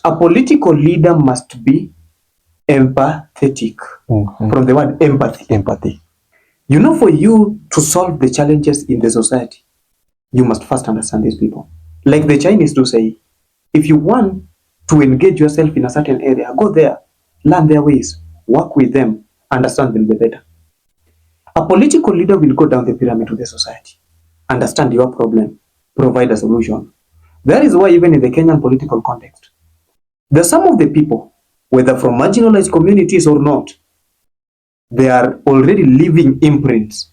A political leader must be empathetic. From the word empathy. You know, for you to solve the challenges in the society, you must first understand these people. Like the Chinese do say, if you want to engage yourself in a certain area, go there, learn their ways, work with them, understand them the better. A political leader will go down the pyramid to the society, understand your problem, provide a solution. That is why even in the Kenyan political context, there are some of the people, whether from marginalized communities or not, they are already leaving imprints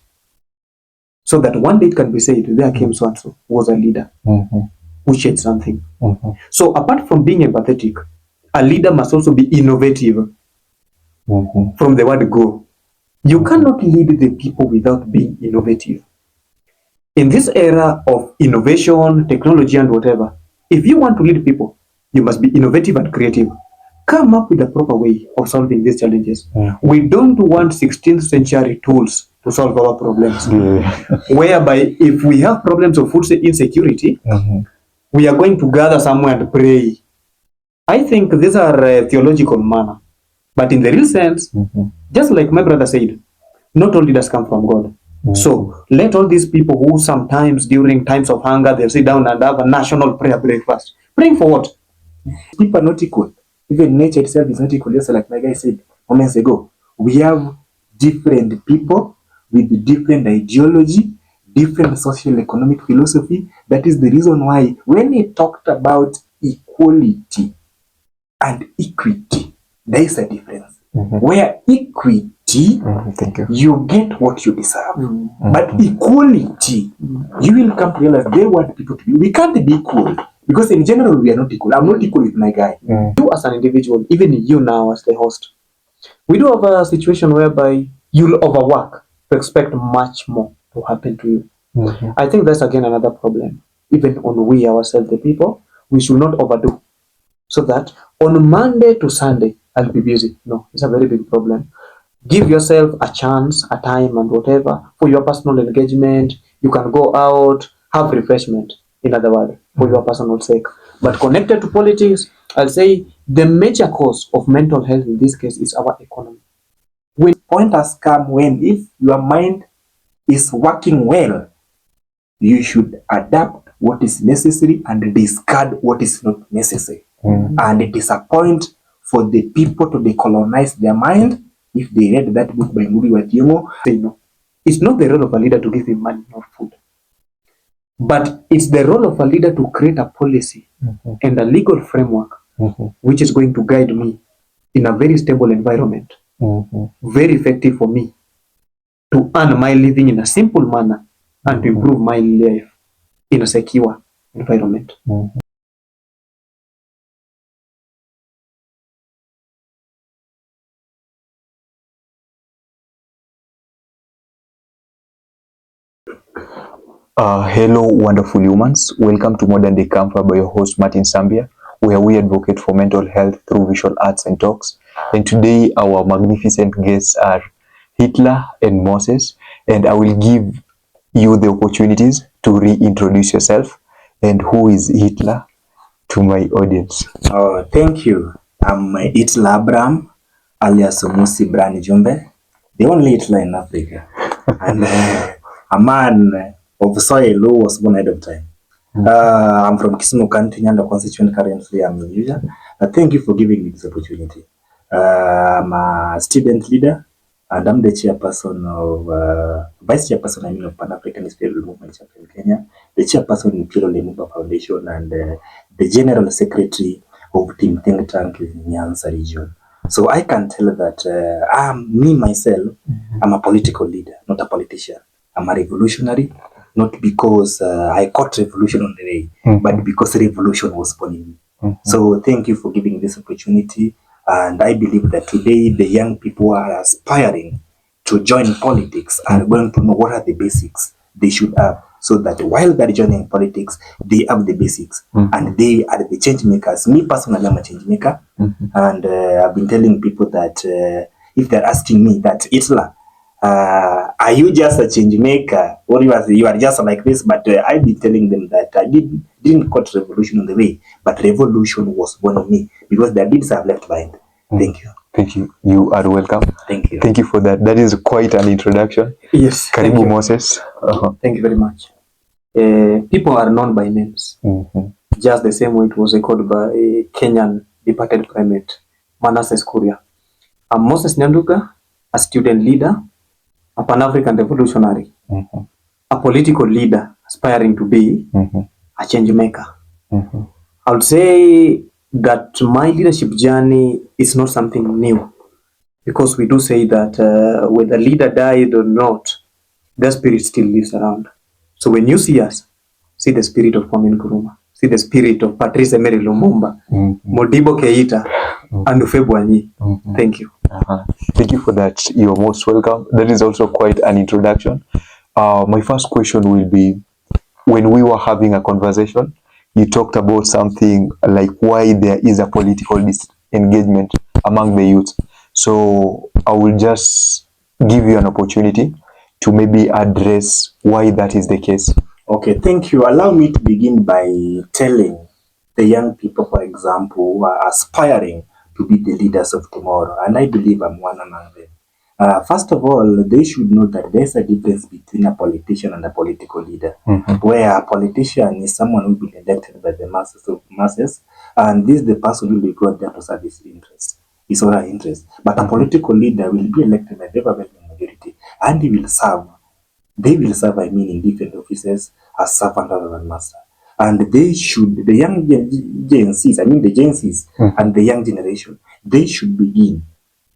so that one day it can be said, there came so-and-so, was a leader who shared something. So apart from being empathetic, a leader must also be innovative. From the word go. You cannot lead the people without being innovative. In this era of innovation, technology and whatever, if you want to lead people, you must be innovative and creative. Come up with a proper way of solving these challenges. We don't want 16th century tools to solve our problems. Whereby if we have problems of food insecurity, we are going to gather somewhere and pray. I think these are theological manner. But in the real sense, just like my brother said, not all leaders come from God. So let all these people who sometimes during times of hunger, they'll sit down and have a national prayer breakfast. Praying for what? People are not equal. Even nature itself is not equal. Just like my guy said moments ago, we have different people with different ideology, different social economic philosophy. That is the reason why when he talked about equality and equity, there is a difference. Where equity, you get what you deserve. But equality, you will come to realize they want people to be. We can't be equal. Because in general, we are not equal. I'm not equal with my guy. You as an individual, even you now as the host, we do have a situation whereby you'll overwork to expect much more to happen to you. I think that's again another problem. Even on we ourselves, the people, we should not overdo. So that on Monday to Sunday, I'll be busy. No, it's a very big problem. Give yourself a chance, a time and whatever for your personal engagement. You can go out, have refreshment, in other words, for your personal sake. But connected to politics, I'll say the major cause of mental health in this case is our economy. When point has come when if your mind is working well, you should adapt what is necessary and discard what is not necessary. And it is a point for the people to decolonize their mind. If they read that book by Ngugi wa Thiong'o, say no. It's not the role of a leader to give him money or food. But it's the role of a leader to create a policy and a legal framework which is going to guide me in a very stable environment, very effective for me to earn my living in a simple manner and to improve my life in a secure environment. Hello, wonderful humans. Welcome to Modern Day Camper by your host, Martin Sambia, where we advocate for mental health through visual arts and talks. And today, our magnificent guests are Hitler and Moses. And I will give you the opportunities to reintroduce yourself. And who is Hitler to my audience? Oh, thank you. I'm Hitler Abraham, alias Musi Brani Jumbe, the only Hitler in Africa. And a man of soil who was born ahead of time. I'm from Kisumu County, Nyanduga constituent. Currently, I'm in Asia. Thank you for giving me this opportunity. I'm a student leader, and I'm the chairperson of vice chairperson of Pan African Spiritual Movement Chapter in Kenya, the chairperson in Pilo Lemumba Foundation, and the general secretary of Team Think Tank in Nyanza region. So I can tell that I'm myself. I'm a political leader, not a politician. I'm a revolutionary, not because I caught revolution on the way, but because revolution was born in me. So thank you for giving this opportunity. And I believe that today the young people who are aspiring to join politics are going to know what are the basics they should have, so that while they're joining politics, they have the basics and they are the change makers. Me personally, I'm a change maker. And I've been telling people that if they're asking me that Hitler, are you just a change maker, or you are just like this? But I've been telling them that I didn't caught revolution on the way, but revolution was born in me, because the deeds I've left behind. Thank you. Thank you. You are welcome. Thank you. Thank you for that. That is quite an introduction. Yes. Thank Karibu you. Moses. Thank you very much. People are known by names, just the same way it was recorded by a Kenyan departed primate, Manasseh Kuria. I'm Moses Nyanduga, a student leader, a Pan-African revolutionary, a political leader aspiring to be a change maker. I would say that my leadership journey is not something new, because we do say that whether leader died or not, the spirit still lives around. So when you see us, see the spirit of Kwame Nkrumah, see the spirit of Patrice Emery Lumumba, Modibo Keita, and Ufebuanyi. Thank you. Thank you for that. You're most welcome. That is also quite an introduction. My first question will be, when we were having a conversation, you talked about something like why there is a political disengagement among the youth. So I will just give you an opportunity to maybe address why that is the case. Okay, thank you. Allow me to begin by telling the young people, for example, who are aspiring to be the leaders of tomorrow, and I believe I'm one among them. First of all, they should know that there's a difference between a politician and a political leader, where a politician is someone who will be elected by the masses, and this is the person who will go there to serve his interests, his own interests. But a political leader will be elected by the overwhelming majority, and he will serve. They will serve, I mean, in different offices as servant rather than master. And they should, the young Gen Zs, I mean the Gen Zs and the young generation, they should begin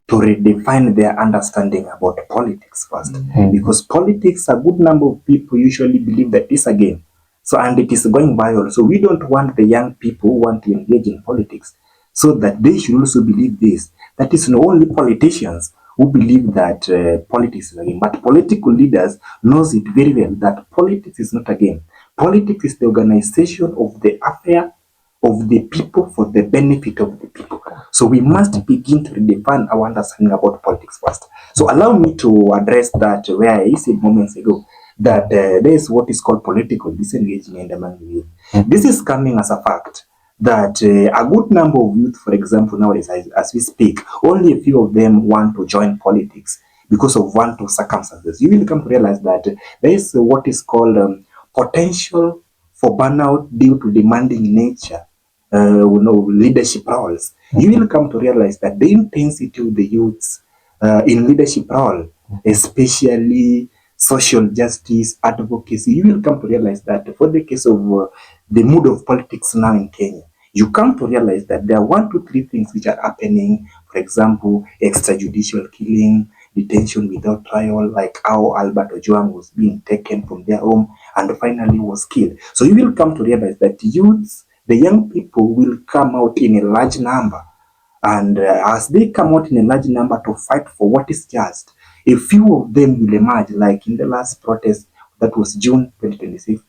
to redefine their understanding about politics first. Because politics, a good number of people usually believe that it's a game. So, and it is going viral. So we don't want the young people who want to engage in politics, so that they should also believe this, that it's not only politicians who believe that politics is a game, but political leaders knows it very well that politics is not a game. Politics is the organization of the affair of the people for the benefit of the people. So we must begin to redefine our understanding about politics first. So allow me to address that, where I said moments ago that there is what is called political disengagement among the youth. This is coming as a fact that a good number of youth, for example, nowadays as we speak, only a few of them want to join politics because of one or two circumstances. You will come to realize that there is what is called potential for burnout due to demanding nature, leadership roles. You will come to realize that the intensity of the youths in leadership role, especially social justice, advocacy, you will come to realize that for the case of the mood of politics now in Kenya, you come to realize that there are 1 to 3 things which are happening. For example, extrajudicial killing, detention without trial, like how Albert Ojwang was being taken from their home and finally was killed. So you will come to realize that youths, the young people, will come out in a large number. And as they come out in a large number to fight for what is just, a few of them will emerge, like in the last protest, that was June 2026.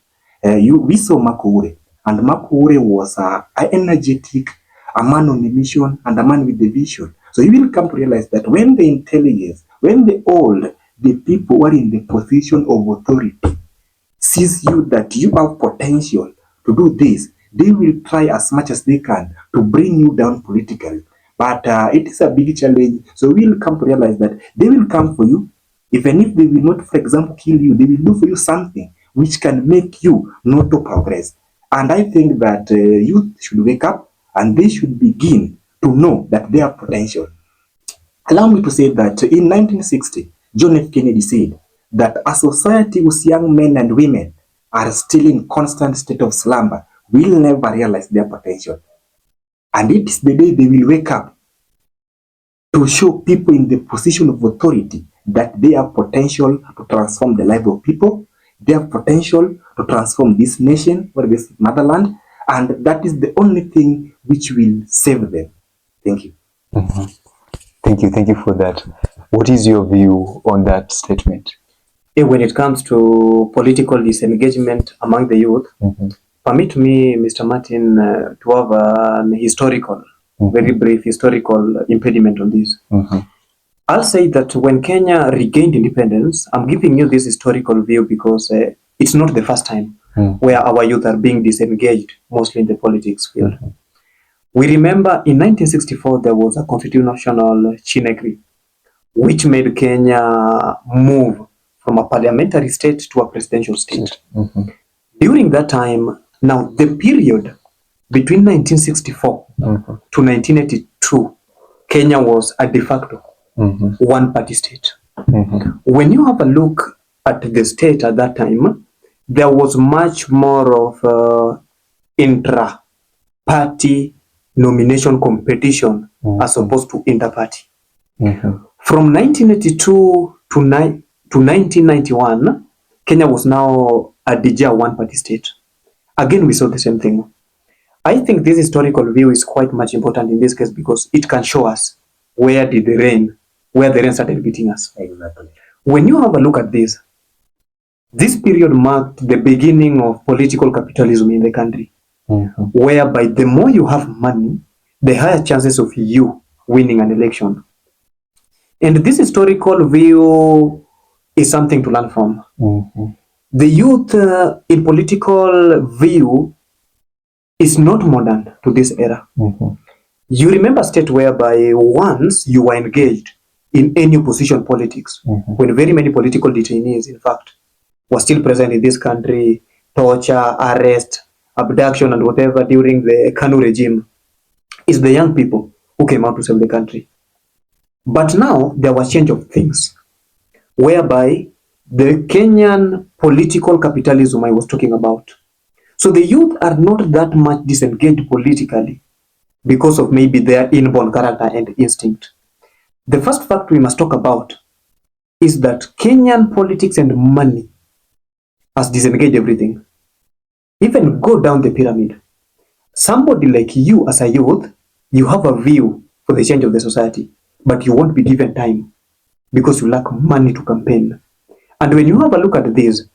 We saw Makoure, and Makoure was an energetic, a man on a mission, and a man with a vision. So you will come to realize that when the intelligence, when the people who are in the position of authority sees you that you have potential to do this, they will try as much as they can to bring you down politically. But it is a big challenge. So we will come to realize that they will come for you. Even if they will not, for example, kill you, they will do for you something which can make you not to progress. And I think that youth should wake up and they should begin to know that they have potential. Allow me to say that in 1960, John F. Kennedy said that a society whose young men and women are still in constant state of slumber will never realize their potential. And it is the day they will wake up to show people in the position of authority that they have potential to transform the life of people. They have potential to transform this nation or this motherland. And that is the only thing which will save them. Thank you. Thank you for that. What is your view on that statement? When it comes to political disengagement among the youth, permit me, Mr. Martin, to have an historical, very brief historical impediment on this. I'll say that when Kenya regained independence, I'm giving you this historical view because it's not the first time where our youth are being disengaged, mostly in the politics field. We remember in 1964, there was a constitutional Chinegri, which made Kenya move from a parliamentary state to a presidential state. During that time, now the period between 1964 to 1982, Kenya was a de facto one-party state. When you have a look at the state at that time, there was much more of intra-party nomination competition as opposed to inter-party. From 1982 to 1991, Kenya was now a de jure one-party state. Again, we saw the same thing. I think this historical view is quite much important in this case because it can show us where the rain started beating us. Exactly. When you have a look at this period marked the beginning of political capitalism in the country, whereby the more you have money, the higher chances of you winning an election. And this historical view is something to learn from. The youth in political view is not modern to this era. You remember a state whereby once you were engaged in any opposition politics, when very many political detainees, in fact, were still present in this country, torture, arrest, abduction, and whatever during the Kanu regime, is the young people who came out to save the country. But now there was change of things, whereby the Kenyan political capitalism I was talking about. So the youth are not that much disengaged politically because of maybe their inborn character and instinct. The first fact we must talk about is that Kenyan politics and money has disengaged everything. Even go down the pyramid. Somebody like you as a youth, you have a view for the change of the society, but you won't be given time because you lack money to campaign. And when you have a look at this,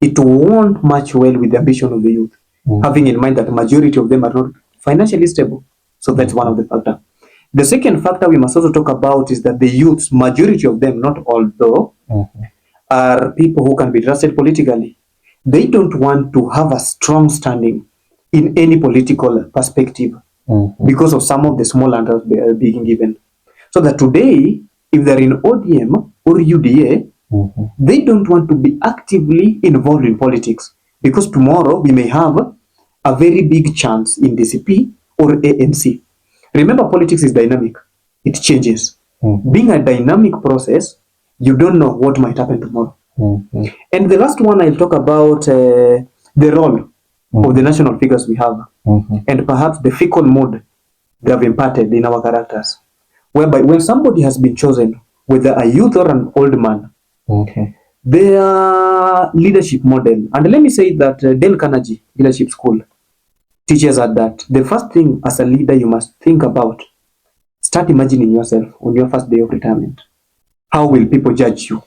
it won't match well with the ambition of the youth, having in mind that the majority of them are not financially stable. So that's one of the factors. The second factor we must also talk about is that the youths, majority of them, not all though, are people who can be trusted politically. They don't want to have a strong standing in any political perspective because of some of the small handouts they are being given. So that today, if they're in ODM or UDA, they don't want to be actively involved in politics because tomorrow we may have a very big chance in DCP or ANC. Remember, politics is dynamic. It changes. Being a dynamic process, you don't know what might happen tomorrow. And the last one I'll talk about the role of the national figures we have and perhaps the fickle mood they have imparted in our characters. Whereby when somebody has been chosen, whether a youth or an old man, their leadership model, and let me say that Dale Carnegie Leadership School teaches us that the first thing as a leader you must think about, start imagining yourself on your first day of retirement. How will people judge you?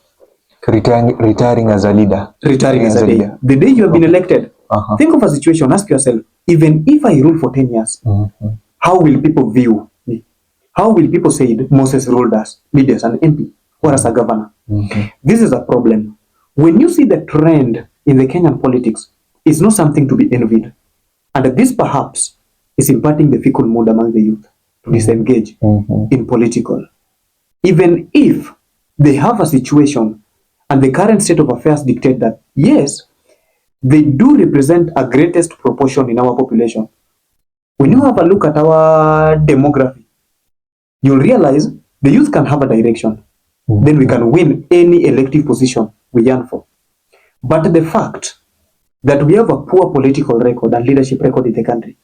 Retiring as a leader. Retiring as a leader. The day you have been elected, think of a situation, ask yourself, even if I rule for 10 years, how will people view me? How will people say that Moses ruled us, leaders, an MP, or as a governor? This is a problem. When you see the trend in the Kenyan politics, it's not something to be envied. And this perhaps is imparting the fickle mood among the youth to disengage in political. Even if they have a situation and the current state of affairs dictate that, yes, they do represent a greatest proportion in our population. When you have a look at our demography, you'll realize the youth can have a direction. Then we can win any elective position we yearn for. But the fact that we have a poor political record and leadership record in the country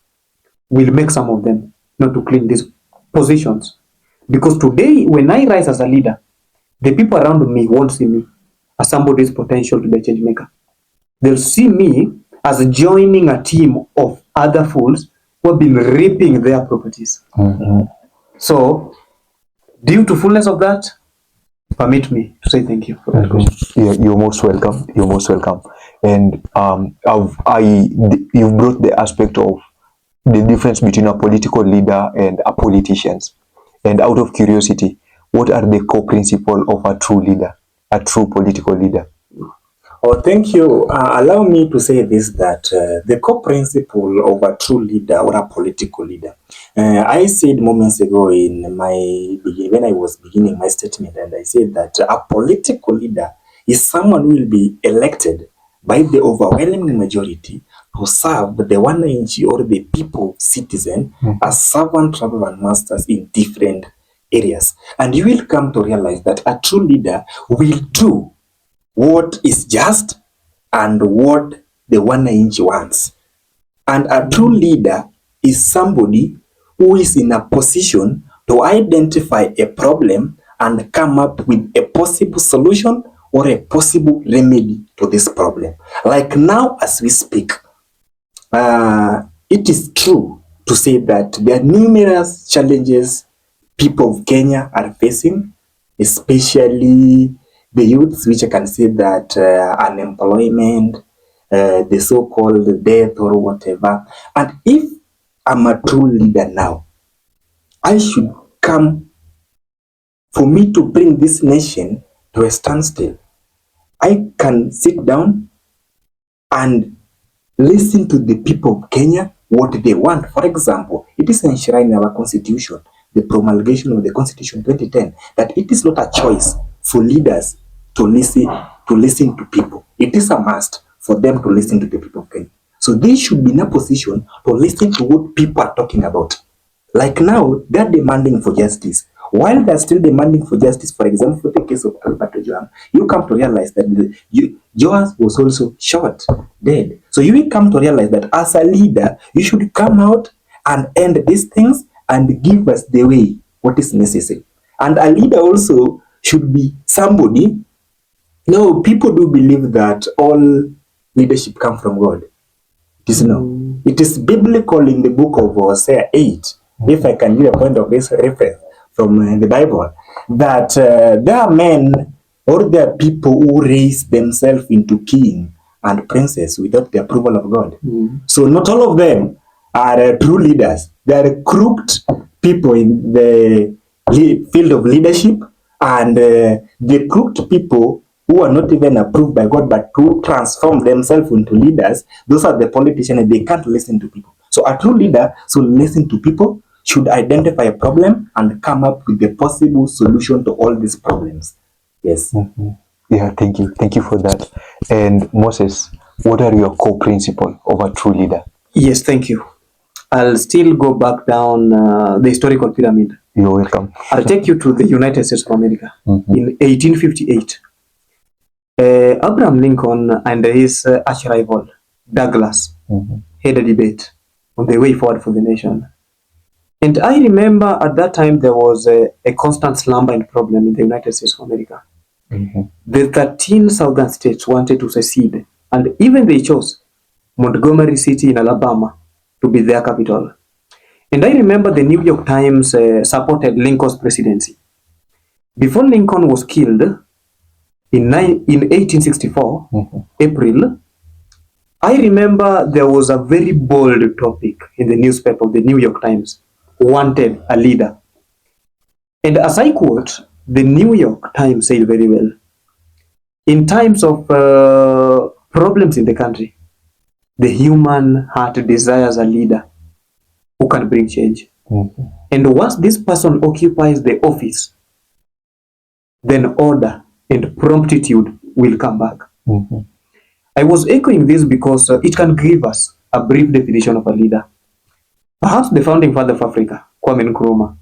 will make some of them not to claim these positions. Because today, when I rise as a leader, the people around me won't see me as somebody's potential to be a change maker. They'll see me as joining a team of other fools who have been reaping their properties. So, due to fullness of that, permit me to say thank you for that question. Yeah, you're most welcome. You're most welcome. And you've brought the aspect of the difference between a political leader and a politician. And out of curiosity, what are the core principles of a true leader, a true political leader? Oh, thank you. Allow me to say this, that the core principle of a true leader or a political leader. I said moments ago when I was beginning my statement, and I said that a political leader is someone who will be elected by the overwhelming majority to serve the wananchi or the people, citizen, as servant rather than masters in different areas. And you will come to realize that a true leader will do what is just and what the wananchi wants. And a true leader is somebody who is in a position to identify a problem and come up with a possible solution or a possible remedy to this problem. Like now as we speak, it is true to say that there are numerous challenges people of Kenya are facing, especially the youths, which I can say that unemployment, the so-called death or whatever. And if I'm a true leader now, I should come for me to bring this nation to a standstill. I can sit down and listen to the people of Kenya, what they want. For example, it is enshrined in our constitution, the promulgation of the Constitution 2010, that it is not a choice for leaders to listen to people. It is a must for them to listen to the people of Kenya. So they should be in a position to listen to what people are talking about. Like now, they're demanding for justice. While they're still demanding for justice, for example, for the case of Albert Ojwang, you come to realize that Joas was also shot, dead. So you will come to realize that as a leader, you should come out and end these things and give us the way, what is necessary. And a leader also should be somebody. No, people do believe that all leadership comes from God. It is no. It is biblical in the book of Hosea 8, if I can give a point of this reference from the Bible, that there are men or there are people who raise themselves into king and princess without the approval of God. So not all of them are true leaders. They are crooked people in the field of leadership, and the crooked people who are not even approved by God, but who transform themselves into leaders, those are the politicians, and they can't listen to people. So a true leader should listen to people, should identify a problem and come up with the possible solution to all these problems. Yes. Yeah, thank you. Thank you for that. And Moses, what are your core principles of a true leader? Yes, thank you. I'll still go back down the historical pyramid. You're welcome. I'll take you to the United States of America. In 1858. Abraham Lincoln and his arch rival, Douglas, had a debate on the way forward for the nation. And I remember at that time there was a constant slumbering problem in the United States of America. The 13 southern states wanted to secede, and even they chose Montgomery City in Alabama to be their capital. And I remember the New York Times supported Lincoln's presidency. Before Lincoln was killed in 1864, April, I remember there was a very bold topic in the newspaper, the New York Times, wanted a leader. And as I quote, the New York Times said very well, in times of problems in the country, the human heart desires a leader who can bring change. And once this person occupies the office, then order and promptitude will come back. I was echoing this because it can give us a brief definition of a leader. Perhaps the founding father of Africa, Kwame Nkrumah,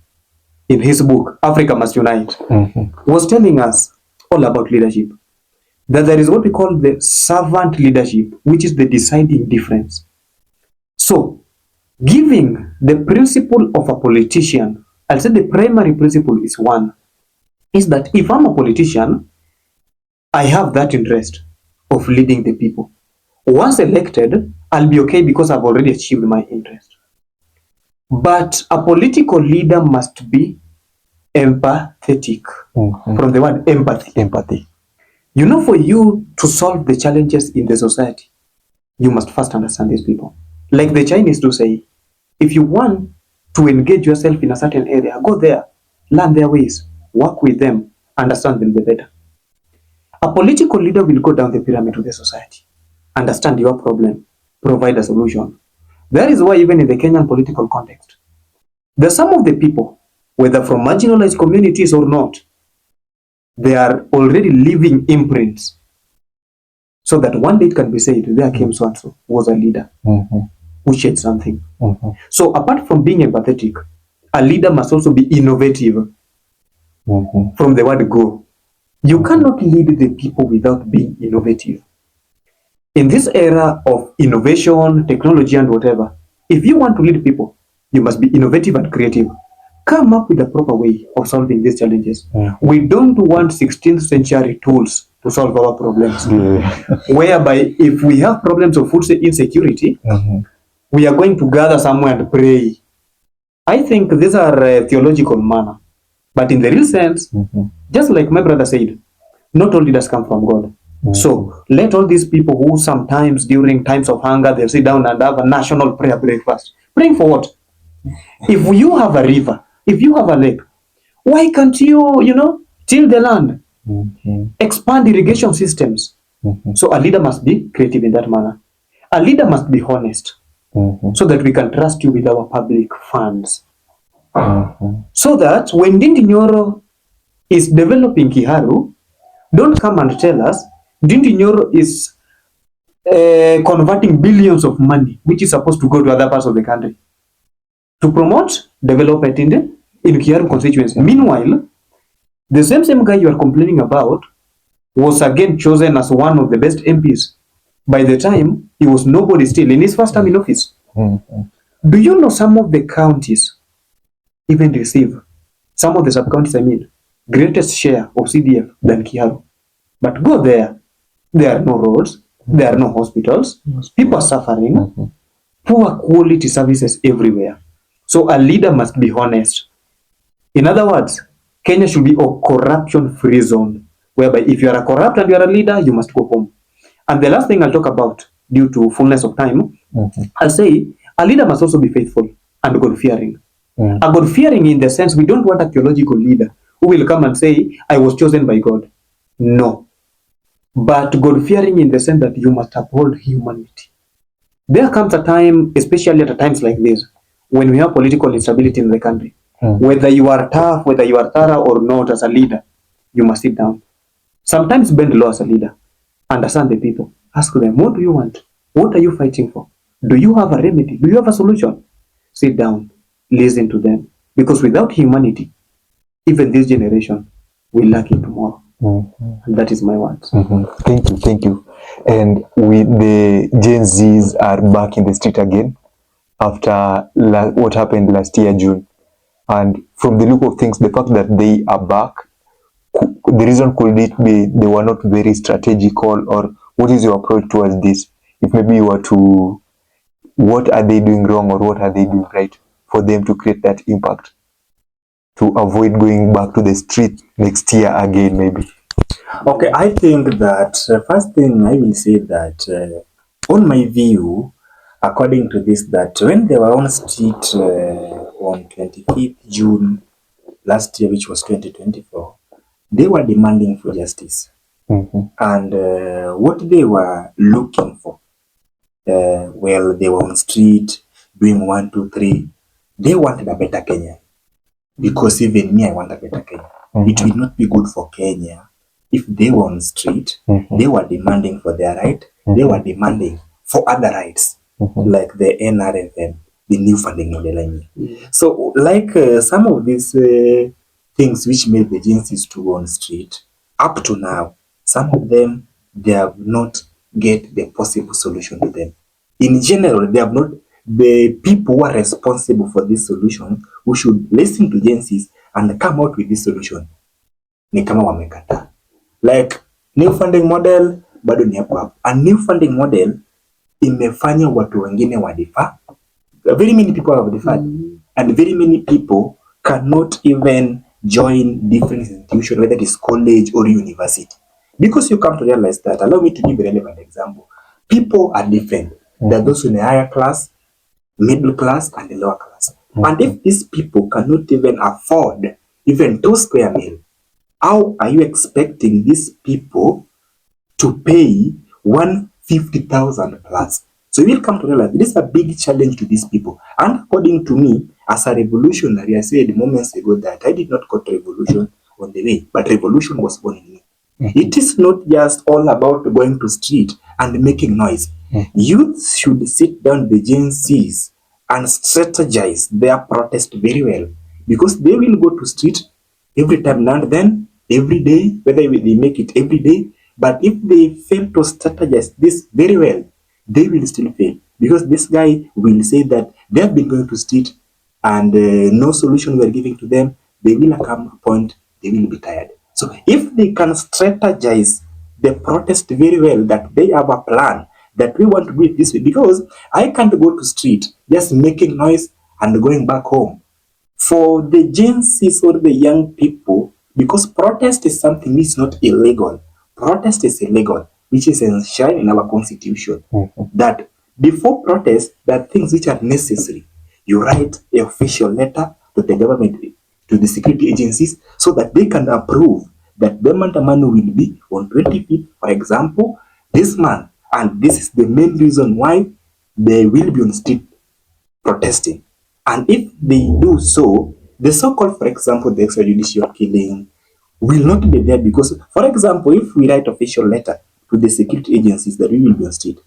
in his book, Africa Must Unite, was telling us all about leadership. That there is what we call the servant leadership, which is the deciding difference. So, giving the principle of a politician, I'll say the primary principle is one, is that if I'm a politician, I have that interest of leading the people. Once elected, I'll be okay because I've already achieved my interest. But a political leader must be empathetic. From the word empathy. Empathy. You know, for you to solve the challenges in the society, you must first understand these people. Like the Chinese do say, if you want to engage yourself in a certain area, go there, learn their ways. work with them, understand them the better. A political leader will go down the pyramid to the society, understand your problem, provide a solution. That is why even in the Kenyan political context, the some of the people, whether from marginalized communities or not, they are already leaving imprints so that one day it can be said, there came so and so, was a leader who shared something. So apart from being empathetic, a leader must also be innovative. From the word go. You cannot lead the people without being innovative. In this era of innovation, technology and whatever, if you want to lead people, you must be innovative and creative. Come up with a proper way of solving these challenges. We don't want 16th century tools to solve our problems. Whereby if we have problems of food insecurity, we are going to gather somewhere and pray. I think these are theological manner. But in the real sense, just like my brother said, not all leaders come from God. So let all these people who sometimes during times of hunger, they'll sit down and have a national prayer breakfast. Praying for what? If you have a river, if you have a lake, why can't you, till the land? Expand irrigation systems. So a leader must be creative in that manner. A leader must be honest so that we can trust you with our public funds. So that when Ndindi Nyoro is developing Kiharu, don't come and tell us Ndindi Nyoro is converting billions of money which is supposed to go to other parts of the country to promote development in Kiharu constituency. Meanwhile, the same guy you are complaining about was again chosen as one of the best MPs. By the time, he was nobody still in his first time in office. Do you know some of the counties even receive, some of the sub-counties, greatest share of CDF than Kiharu? But go there are no roads, there are no hospitals, people are suffering, poor quality services everywhere. So a leader must be honest. In other words, Kenya should be a corruption-free zone, whereby if you are a corrupt and you are a leader, you must go home. And the last thing I'll talk about, due to fullness of time, I'll say a leader must also be faithful and God-fearing. A God-fearing in the sense, we don't want a theological leader who will come and say, I was chosen by God. No. But God-fearing in the sense that you must uphold humanity. There comes a time, especially at times like this, when we have political instability in the country. Whether you are tough, whether you are thorough or not as a leader, you must sit down. Sometimes bend low as a leader. Understand the people. Ask them, what do you want? What are you fighting for? Do you have a remedy? Do you have a solution? Sit down. Listen to them. Because without humanity, even this generation will lack it tomorrow. And that is my words. Thank you. And with the Gen Zs are back in the street again after what happened last year, June. And from the look of things, the fact that they are back, the reason could it be they were not very strategical, or what is your approach towards this? If maybe you were to, what are they doing wrong or what are they doing right for them to create that impact, to avoid going back to the street next year again, maybe? Okay, I think that first thing I will say that on my view, according to this, that when they were on street on 25th June last year, which was 2024, they were demanding for justice. And what they were looking for, well, they were on street doing 1, 2, 3. They wanted a better Kenya. Because even me, I want a better Kenya. It will not be good for Kenya if they were on street. They were demanding for their right. They were demanding for other rights, like the NRFM, the new funding model. So, like some of these things which made the agencies to go on street, up to now, some of them, they have not get the possible solution to them. In general, they have not, the people who are responsible for this solution, who should listen to agencies and come out with this solution, ni kama wamekata. Like, new funding model, bado ni hapo hapo. A new funding model, imefanya watu wengine wadifa. Very many people have deferred. And very many people cannot even join different institutions, whether it is college or university. Because you come to realize that, allow me to give a relevant example. People are different. There are those in the higher class, middle class, and the lower class. And if these people cannot even afford even 2 square meal, How are you expecting these people to pay 150,000 plus? So you will come to realize this is a big challenge to these people. And according to me, as a revolutionary, I said moments ago that I did not got revolution on the way, but revolution was born in me. It is not just all about going to street and making noise. Youth should sit down the Gen Zs and strategize their protest very well, because they will go to street every time now and then, every day, whether they make it every day. But if they fail to strategize this very well, they will still fail, because this guy will say that they have been going to street and no solution we are giving to them. They will come a point they will be tired. So if they can strategize the protest very well, that they have a plan that we want to do it this way, because I can't go to street just making noise and going back home. For the Gen Zs or the young people, because protest is something which is not illegal. Protest is illegal, which is enshrined in our constitution. That before protest, there are things which are necessary. You write an official letter to the government, to the security agencies, so that they can approve that the Mandamano will be on 25th, for example, this month. And this is the main reason why they will be on street protesting. And if they do so, the so-called, for example, the extrajudicial killing will not be there, because, for example, if we write official letter to the security agencies that we will be on street,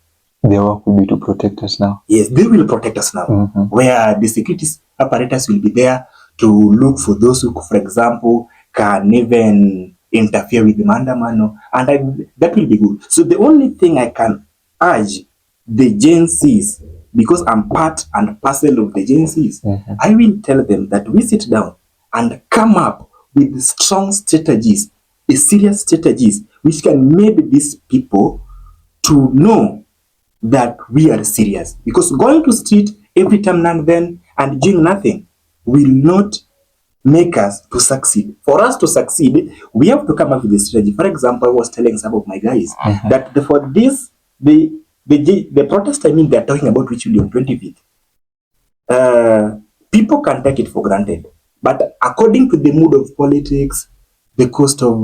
their work will be to protect us now. Yes, they will protect us now, where the security apparatus will be there to look for those who, for example, can even interfere with the Mandamano, and that will be good. So the only thing I can urge the Gen Zs, because I'm part and parcel of the Gen Zs, I will tell them that we sit down and come up with strong strategies, serious strategies, which can make these people to know that we are serious. Because going to street every time now and then and doing nothing will not make us to succeed. For us to succeed, we have to come up with a strategy. For example, I was telling some of my guys that for this, the protest, I mean, they're talking about, which will be on 25th. People can take it for granted. But according to the mood of politics, the cost of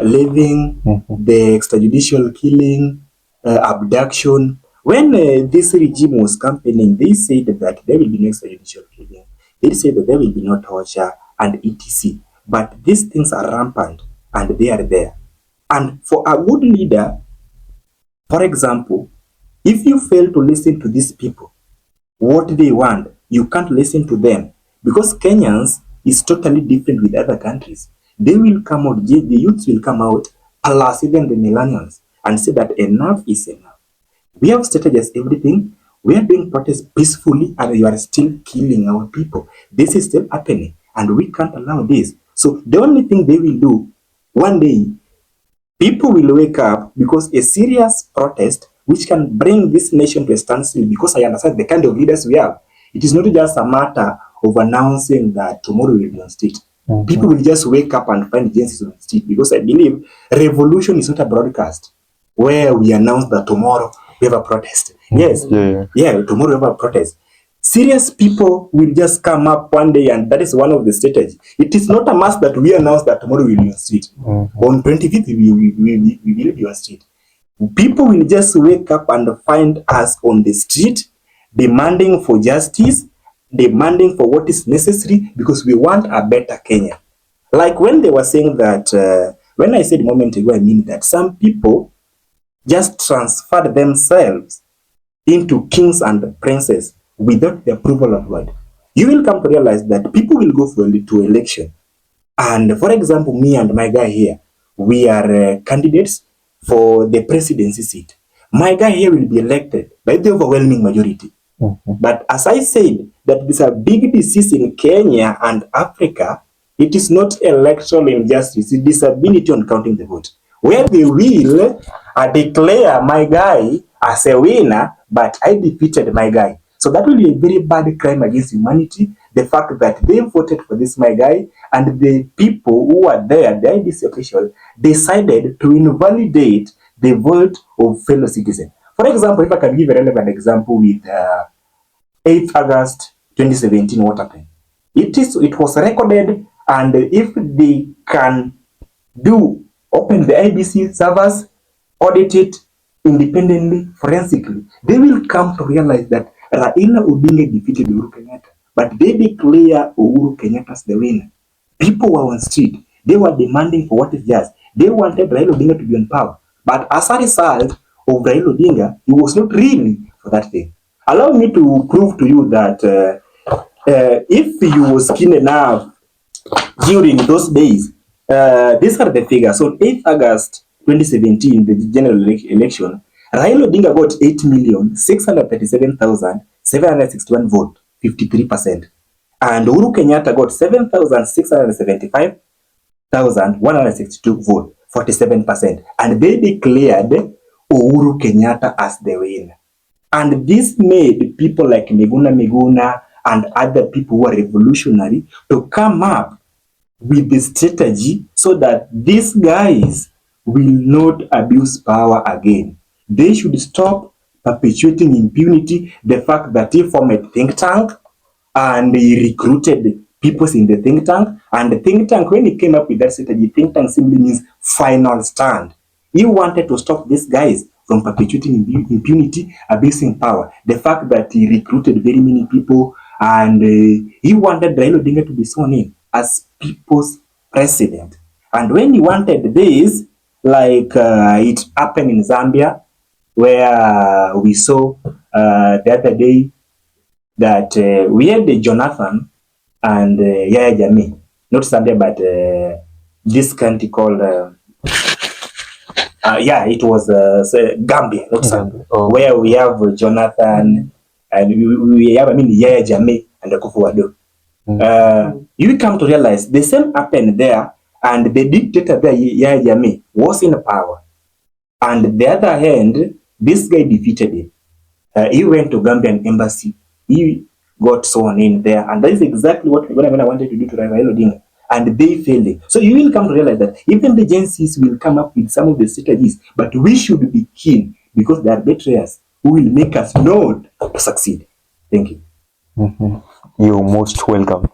living, the extrajudicial killing, abduction, when this regime was campaigning, they said that there will be no extrajudicial killing. They said that there will be no torture and etc. But these things are rampant and they are there. And for a good leader, for example, if you fail to listen to these people, what they want, you can't listen to them, because Kenyans is totally different with other countries. They will come out, the youths will come out, plus even the millennials, and say that enough is enough. We have strategized everything. We are doing protests peacefully, and you are still killing our people. This is still happening, and we can't allow this. So the only thing they will do, one day, people will wake up, because a serious protest which can bring this nation to a standstill, because I understand the kind of leaders we have. It is not just a matter of announcing that tomorrow we will be on street. People will just wake up and find agencies on the street, because I believe revolution is not a broadcast where we announce that tomorrow we have a protest. Yes, tomorrow we have a protest. Serious people will just come up one day, and that is one of the strategies. It is not a must that we announce that tomorrow we will be on street. On 25th, we will be on street. People will just wake up and find us on the street, demanding for justice, demanding for what is necessary, because we want a better Kenya. Like when they were saying that, when I said a moment ago, I mean that some people just transferred themselves into kings and princes without the approval of God. You will come to realize that people will go to election. And for example, me and my guy here, we are candidates for the presidency seat. My guy here will be elected by the overwhelming majority. But as I said, that this is a big disease in Kenya and Africa. It is not electoral injustice, it's disability on counting the vote, where they will declare my guy as a winner, but I defeated my guy. So that will be a very bad crime against humanity. The fact that they voted for this my guy, and the people who are there, the IDC official, decided to invalidate the vote of fellow citizens. For example, if I can give a relevant example with 8th August 2017, what happened? It was recorded And if they can open the IBC servers, audit it independently, forensically, they will come to realize that Raila Odinga defeated Uhuru Kenyatta, but they declare Uhuru Kenyatta as the winner. People were on street. They were demanding for what is just. They wanted Raila Odinga to be on power. But as a result of Raila Odinga, he was not really for that thing. Allow me to prove to you that if you was keen enough during those days, these are the figures. On 8th August 2017, the general election, Raila Odinga got 8,637,761 votes, 53%. And Uhuru Kenyatta got 7,675,162 votes, 47%. And they declared Uhuru Kenyatta as the winner. And this made people like Miguna and other people who are revolutionary to come up with the strategy so that these guys will not abuse power again. They should stop perpetuating impunity. The fact that he formed a think tank and he recruited people in the think tank, and the think tank, when he came up with that strategy, think tank simply means final stand. He wanted to stop these guys from perpetuating impunity, abusing power. The fact that he recruited very many people and he wanted Raila Odinga to be sworn in as people's president. And when he wanted this, like it happened in Zambia, where we saw the other day that we had Jonathan and Yaya Jammeh, not Zambia, but this country called, it was Gambia, not Zambia, where we have Jonathan and we have, Yaya Jammeh and Akufo-Addo. You come to realize the same happened there, and the dictator there, Yaya Jammeh, was in power. And the other hand, this guy defeated him. He went to Gambian embassy. He got sworn in there, and that is exactly what I wanted to do to Raila Odinga, and they failed it. So you will come to realize that even the Gen Zs will come up with some of the strategies, but we should be keen because they are betrayers who will make us not to succeed. Thank you. You're most welcome.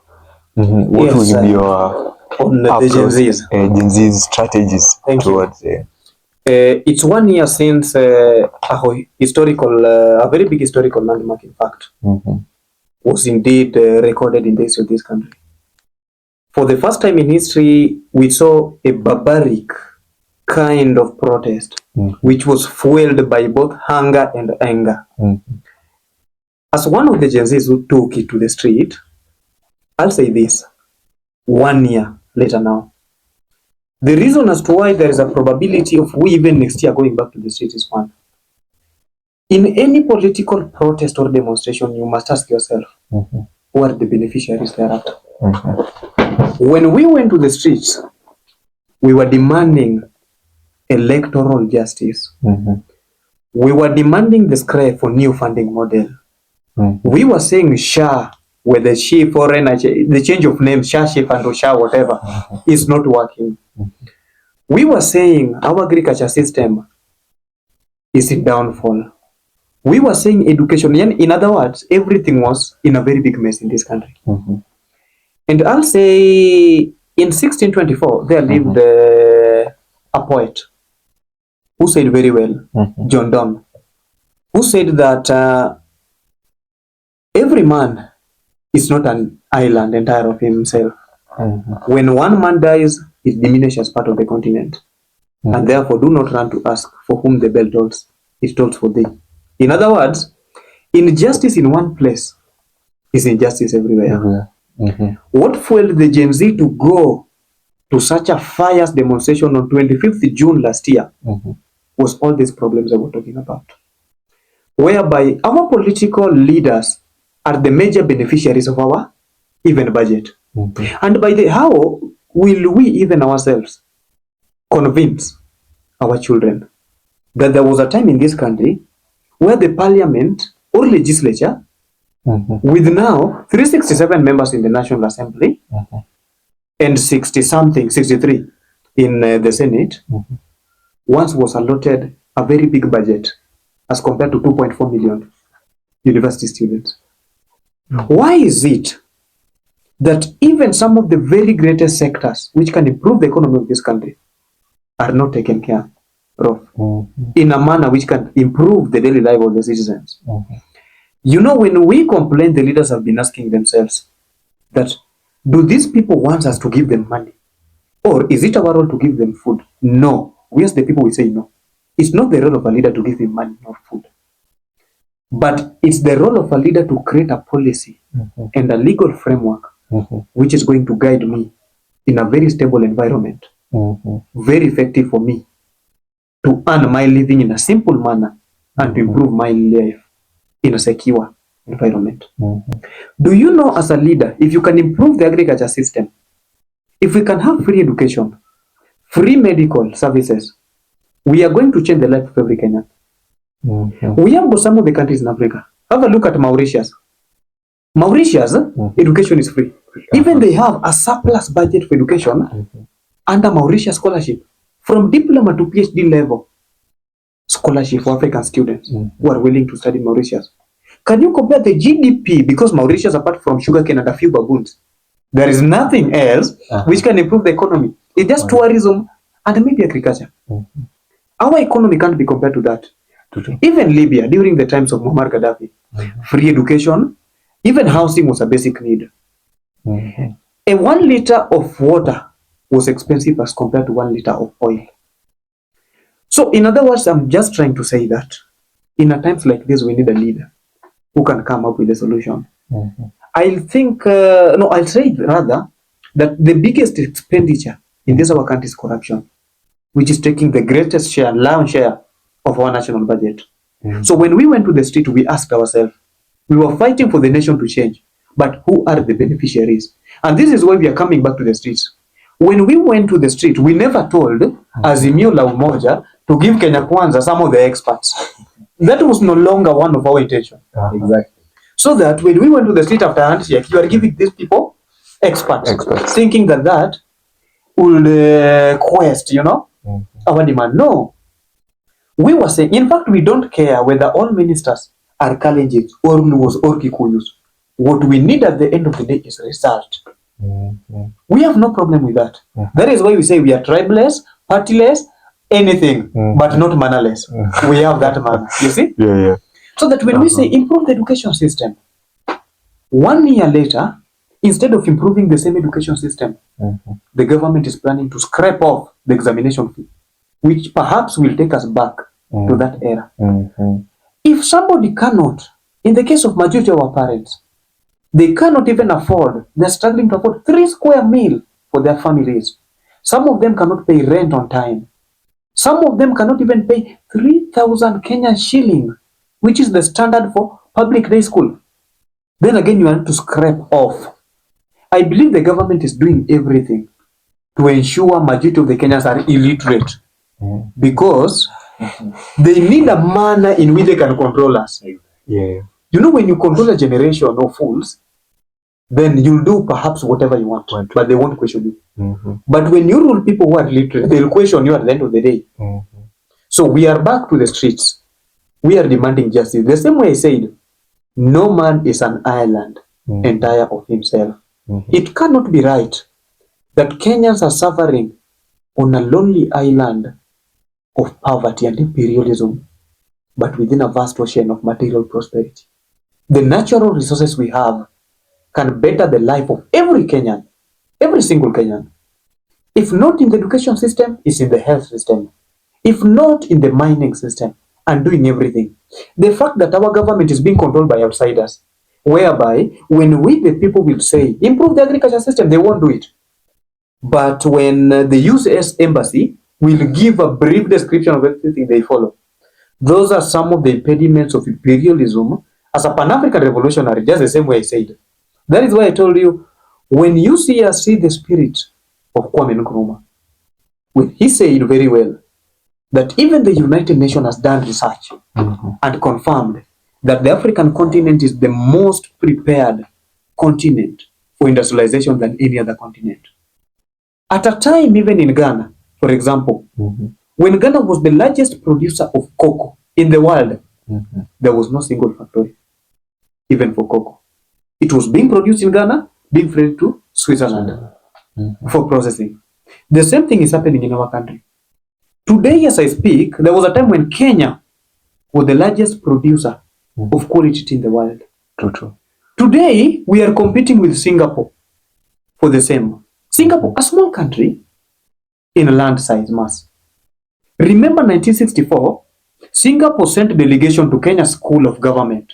What Yes, will be your on the Gen Zs? Gen Z's strategies towards it's 1 year since a very big historical landmark, in fact, was indeed recorded in the history of this country. For the first time in history, we saw a barbaric kind of protest, which was fueled by both hunger and anger. As one of the Gen Zs who took it to the street, I'll say this, 1 year later now, the reason as to why there is a probability of we even next year going back to the street is one. In any political protest or demonstration, you must ask yourself, who are the beneficiaries thereafter? When we went to the streets, we were demanding electoral justice. We were demanding the scrap for new funding model. We were saying SHA, whether SHA foreign, the change of name, SHA, and SHA, whatever, is not working. We were saying our agriculture system is in downfall. We were saying education, in other words, everything was in a very big mess in this country. And I'll say in 1624, there lived a poet who said very well, John Donne, who said that every man is not an island entire of himself. When one man dies, it diminishes part of the continent. And therefore, do not run to ask for whom the bell tolls, it tolls for thee. In other words, injustice in one place is injustice everywhere. What fueled the Gen Z to go to such a fierce demonstration on 25th June last year was all these problems I was talking about, whereby our political leaders are the major beneficiaries of our even budget. And by the how will we even ourselves convince our children that there was a time in this country where the parliament or legislature, with now 367 members in the National Assembly and 63 in the Senate, once was allotted a very big budget as compared to 2.4 million university students? Why is it that even some of the very greatest sectors which can improve the economy of this country are not taken care of in a manner which can improve the daily life of the citizens. You know, when we complain, the leaders have been asking themselves that, do these people want us to give them money? Or is it our role to give them food? No. We as the people, we say no. It's not the role of a leader to give him money, not food. But it's the role of a leader to create a policy and a legal framework which is going to guide me in a very stable environment, very effective for me to earn my living in a simple manner and to improve my life in a secure environment. Do you know, as a leader, if you can improve the agriculture system, if we can have free education, free medical services, we are going to change the life of every Kenyan. We have got some of the countries in Africa. Have a look at Mauritius. Mauritius, education is free. Even they have a surplus budget for education under Mauritius scholarship, from diploma to PhD level scholarship for African students who are willing to study Mauritius. Can you compare the GDP? Because Mauritius, apart from sugarcane and a few baboons, there is nothing else which can improve the economy. It's just tourism and maybe agriculture. Our economy can't be compared to that. Even Libya, during the times of Muammar Gaddafi, free education, even housing was a basic need. A 1 liter of water was expensive as compared to 1 liter of oil. So in other words, I'm just trying to say that in a times like this, we need a leader who can come up with a solution. I'll say rather that the biggest expenditure in this our country is corruption, which is taking the greatest share, lion's share of our national budget. So when we went to the street, we asked ourselves, we were fighting for the nation to change, but who are the beneficiaries? And this is why we are coming back to the streets. When we went to the street, we never told Azimio la Umoja to give Kenya Kwanza some of the experts. That was no longer one of our intention. Exactly. So that when we went to the street after handshake, you are giving these people experts. Thinking that that will quest, our demand. No. We were saying, in fact, we don't care whether all ministers are Kalenjins or Luos or Kikuyus. What we need at the end of the day is result. We have no problem with that. That is why we say we are tribeless, partyless, anything, but not mannerless. We have that manner, you see? So that when we say improve the education system, 1 year later, instead of improving the same education system, the government is planning to scrape off the examination fee, which perhaps will take us back to that era. If somebody cannot, in the case of majority of our parents, they cannot even afford, they're struggling to afford 3 square meal for their families. Some of them cannot pay rent on time. Some of them cannot even pay 3,000 Kenyan shilling, which is the standard for public day school. Then again, you want to scrape off. I believe the government is doing everything to ensure majority of the Kenyans are illiterate, because they need a manner in which they can control us. You know, when you control a generation of fools, then you'll do perhaps whatever you want, but they won't question you. But when you rule people who are literate, they'll question you at the end of the day. So we are back to the streets. We are demanding justice. The same way I said, no man is an island entire of himself. It cannot be right that Kenyans are suffering on a lonely island of poverty and imperialism, but within a vast ocean of material prosperity. The natural resources we have can better the life of every Kenyan, every single Kenyan. If not in the education system, it's in the health system. If not in the mining system, and doing everything. The fact that our government is being controlled by outsiders, whereby when we the people will say, improve the agriculture system, they won't do it. But when the US embassy will give a brief description of everything they follow, those are some of the impediments of imperialism as a Pan-African revolutionary, just the same way I said. That is why I told you, when you see the spirit of Kwame Nkrumah, when he said very well that even the United Nations has done research and confirmed that the African continent is the most prepared continent for industrialization than any other continent. At a time, even in Ghana, for example, when Ghana was the largest producer of cocoa in the world, there was no single factory, even for cocoa. It was being produced in Ghana, being freighted to Switzerland for processing. The same thing is happening in our country. Today, as I speak, there was a time when Kenya was the largest producer of quality tea in the world. True. Today, we are competing with Singapore for the same. Singapore, a small country in a land size mass. Remember 1964, Singapore sent a delegation to Kenya School of Government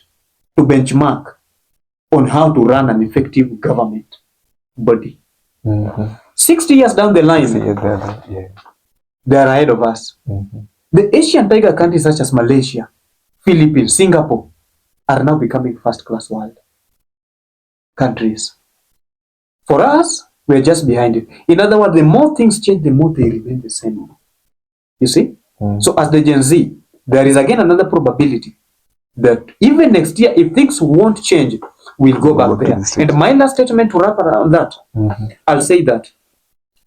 to benchmark on how to run an effective government body. 60 years down the line, they are ahead of us. The Asian tiger countries such as Malaysia, Philippines, Singapore are now becoming first-class world countries. For us, we're just behind it. In other words, the more things change, the more they remain the same. You see? So as the Gen Z, there is again another probability that even next year, if things won't change, we'll go back there. And my last statement to wrap around that, I'll say that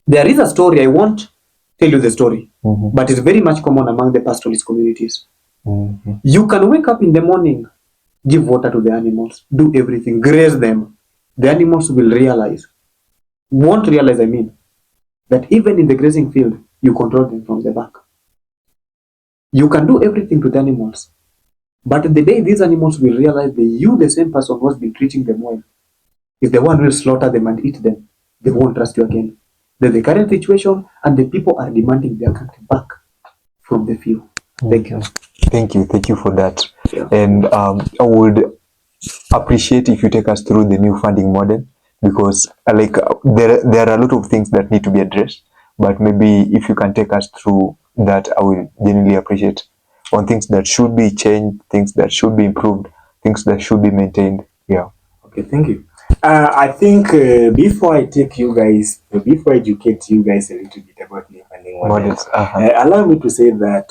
there is a story. I won't tell you the story, but it's very much common among the pastoralist communities. You can wake up in the morning, give water to the animals, do everything, graze them. The animals will realize, won't realize, I mean, that even in the grazing field, you control them from the back. You can do everything to the animals, but the day these animals will realize that you, the same person who has been treating them well, is the one who will slaughter them and eat them, they won't trust you again. That the current situation and the people are demanding their country back from the few. Thank you. Thank you for that. Yeah. And I would appreciate if you take us through the new funding model, because there are a lot of things that need to be addressed, but maybe if you can take us through that, I will genuinely appreciate, on things that should be changed, things that should be improved, things that should be maintained. Yeah. Okay, thank you. I think before I educate you guys a little bit about new funding models, allow me to say that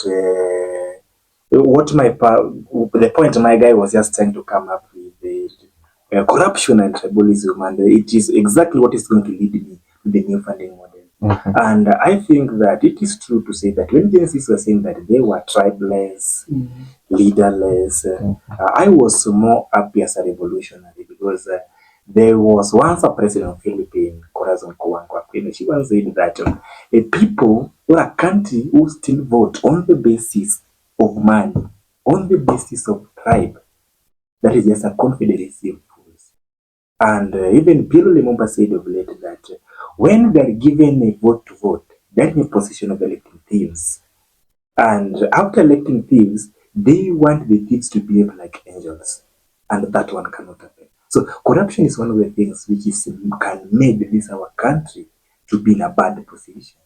the point my guy was just trying to come up with, the corruption and tribalism, and it is exactly what is going to lead me to the new funding model. And I think that it is true to say that when Genesis were saying that they were tribeless, leaderless, I was more happy as a revolutionary, because there was once a president of Philippines, Corazon Coango Aquino. She once said that a people or a country who still vote on the basis of money, on the basis of tribe, that is just a confederacy of fools. And even Pilo Lumumba said of late that when they are given a vote to vote, they're in a position of electing thieves. And after electing thieves, they want the thieves to behave like angels. And that one cannot happen. So corruption is one of the things which can make this our country to be in a bad position.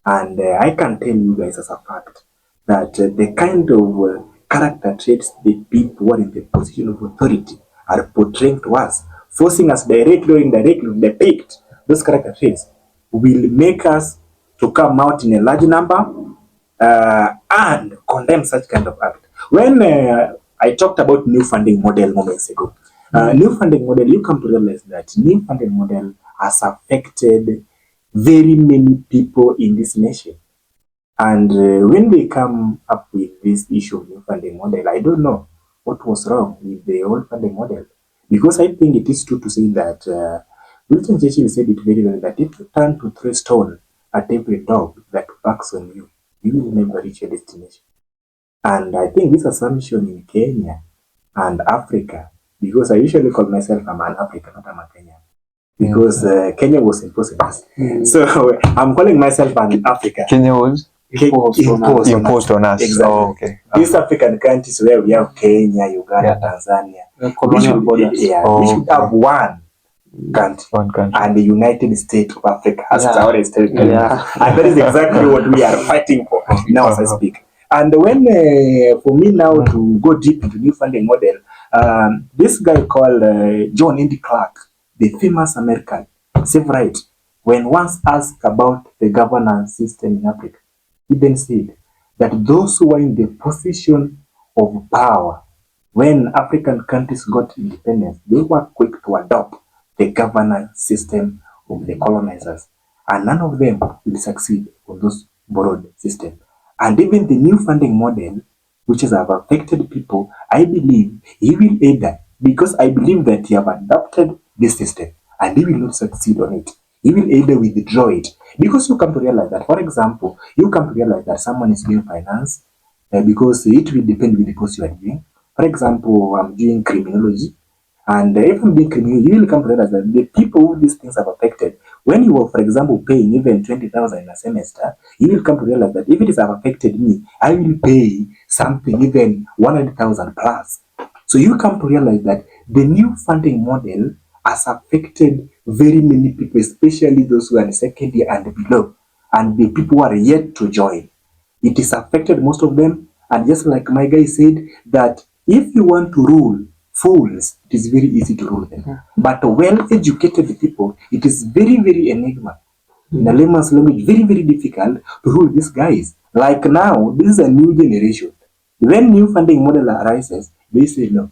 And I can tell you guys as a fact that the kind of character traits the people who are in the position of authority are portraying to us, forcing us directly or indirectly to depict those character traits, will make us to come out in a large number and condemn such kind of act. When I talked about new funding model moments ago, new funding model, you come to realize that new funding model has affected very many people in this nation. And when they come up with this issue of new funding model, I don't know what was wrong with the old funding model. Because I think it is true to say that Winston Churchill said it very well, that if you turn to throw stone at every dog that barks on you, you will never reach your destination. And I think this assumption in Kenya and Africa, because I usually call myself I'm an African, not a Kenyan, because Kenya was imposed on us. So I'm calling myself an African. Kenya was imposed on us. Exactly. Oh, okay. These African countries where we have Kenya, Uganda, Tanzania, we should have one country, and the United States of Africa as our state. And that is exactly what we are fighting for now as I speak. And when, for me now to go deep into new funding model, this guy called John Indy Clark, the famous American civil rights, when once asked about the governance system in Africa, he then said that those who were in the position of power when African countries got independence, they were quick to adopt the governance system of the colonizers, and none of them will succeed on those borrowed systems. And even the new funding model, which has affected people, I believe he will aid that, because I believe that he have adopted this system and he will not succeed on it. He will either withdraw it, because you come to realize that, for example, you come to realize that someone is doing finance, because it will depend with the course you are doing. For example, I'm doing criminology, and if I'm doing criminology, you will come to realize that the people who these things have affected, when you are, for example, paying even 20,000 in a semester, you will come to realize that if it has affected me, I will pay something even 100,000 plus. So you come to realize that the new funding model has affected very many people, especially those who are in second year and below, and the people who are yet to join. It is affected most of them, and just like my guy said, that if you want to rule fools, it is very easy to rule them. But well-educated people, it is very, very enigma. In a layman's language, very, very difficult to rule these guys. Like now, this is a new generation. When new funding model arises, they say no.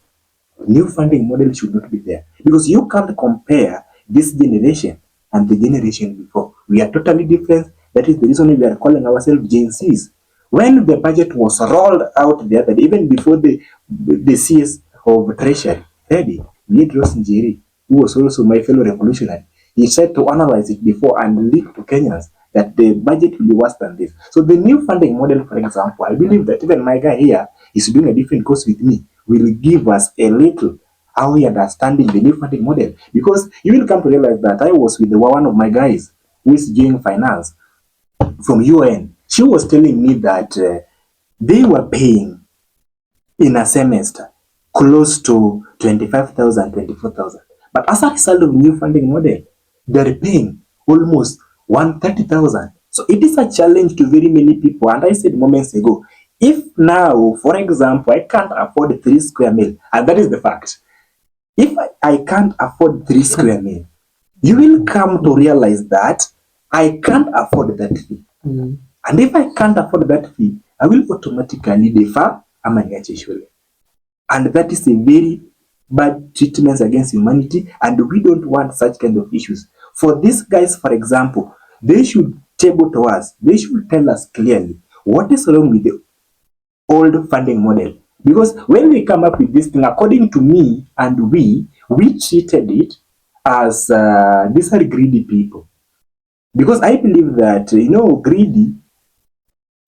New funding model should not be there, because you can't compare this generation and the generation before. We are totally different. That is the reason we are calling ourselves Gen Zs. When the budget was rolled out there, that even before the CS of Treasury ready, we had Ross Njeri, who was also my fellow revolutionary. He tried to analyze it before and leak to Kenyans that the budget will be worse than this. So the new funding model, for example, I believe that even my guy here is doing a different course with me, will give us a little how we understanding the new funding model. Because you will come to realize that I was with one of my guys who is doing finance from UN. She was telling me that they were paying in a semester close to 25,000, 24,000. But as a result of new funding model, they're paying almost 130,000. So it is a challenge to very many people. And I said moments ago, if now, for example, I can't afford 3 square mil, and that is the fact. If I can't afford 3 square mil, you will come to realize that I can't afford that fee. And if I can't afford that fee, I will automatically defer amaniache shule. And that is a very bad treatment against humanity, and we don't want such kind of issues. For these guys, for example, they should table to us, they should tell us clearly what is wrong with the old funding model. Because when we come up with this thing, according to me and we treated it as these are greedy people. Because I believe that, greedy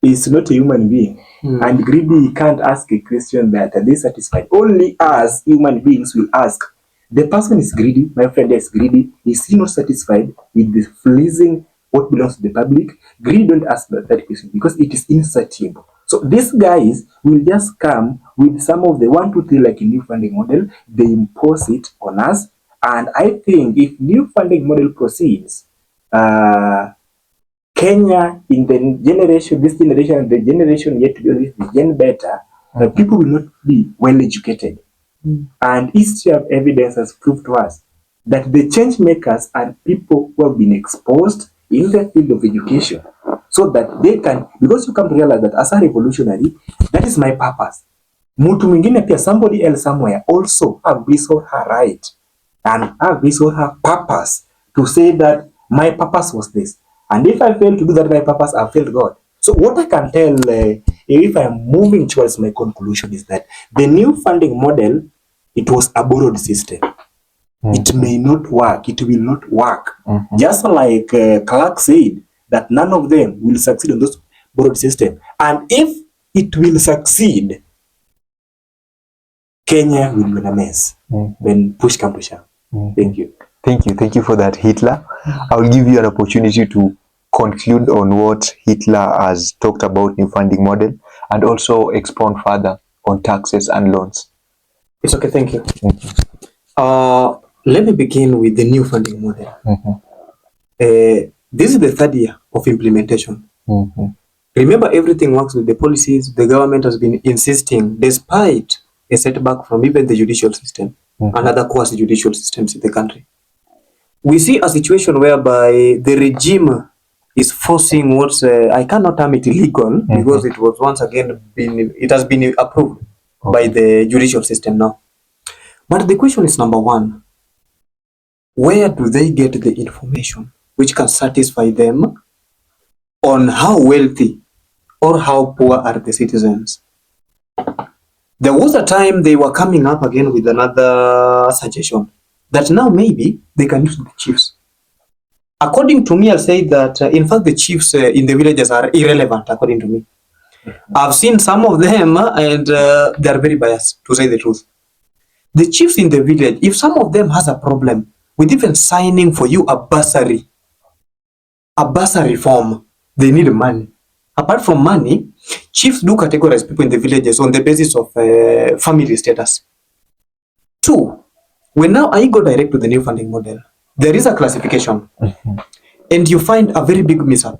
is not a human being. And greedy can't ask a question that are they satisfied. Only us human beings will ask. The person is greedy, my friend is greedy, is he not satisfied with the fleecing what belongs to the public? Greed don't ask that question because it is insatiable. So these guys will just come with some of the 1, 2, 3 like a new funding model, they impose it on us. And I think if new funding model proceeds, Kenya in the generation, this generation and the generation yet to be with the gen better, people will not be well educated. And history of evidence has proved to us that the change makers are people who have been exposed in the field of education, so that they can, because you come to realize that as a revolutionary, that is my purpose. Mtu mwingine pia, somebody else somewhere also have this or her right and have this or her purpose to say that my purpose was this. And if I fail to do that, my purpose, I failed God. So what I can tell, if I'm moving towards my conclusion, is that the new funding model, it was a borrowed system. It may not work. It will not work. Just like Clark said, that none of them will succeed on those borrowed system. And if it will succeed, Kenya will be in a mess when push comes to shove. Thank you. Thank you for that, Hitler. I will give you an opportunity to conclude on what Hitler has talked about new funding model and also expound further on taxes and loans. It's okay, thank you. Let me begin with the new funding model. This is the 3rd year of implementation. Remember, everything works with the policies. The government has been insisting, despite a setback from even the judicial system and other quasi-judicial systems in the country. We see a situation whereby the regime is forcing what's, I cannot term it illegal, because it was once again it has been approved by the judicial system now. But the question is, number one, where do they get the information which can satisfy them on how wealthy or how poor are the citizens? There was a time they were coming up again with another suggestion that now maybe they can use the chiefs. According to me, I'll say that in fact the chiefs in the villages are irrelevant according to me. I've seen some of them and they are very biased, to say the truth. The chiefs in the village, if some of them has a problem with even signing for you a bursary form, they need money. Apart from money, chiefs do categorize people in the villages on the basis of family status. 2, when now I go direct to the new funding model, there is a classification, and you find a very big mishap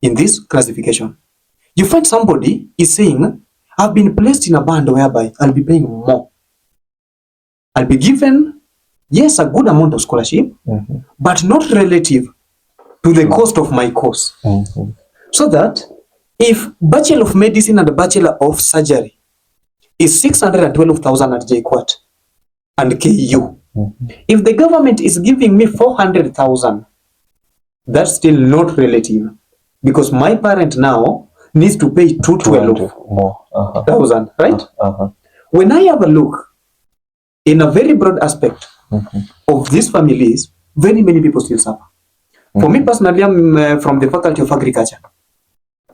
in this classification. You find somebody is saying, I've been placed in a band whereby I'll be paying more. I'll be given, yes, a good amount of scholarship, but not relative to the cost of my course. So that if Bachelor of Medicine and Bachelor of Surgery is 612,000 at JKUAT and KU, if the government is giving me 400,000, that's still not relative, because my parent now needs to pay 212,000, right? When I have a look in a very broad aspect of these families, very many people still suffer. For me personally, I'm from the Faculty of Agriculture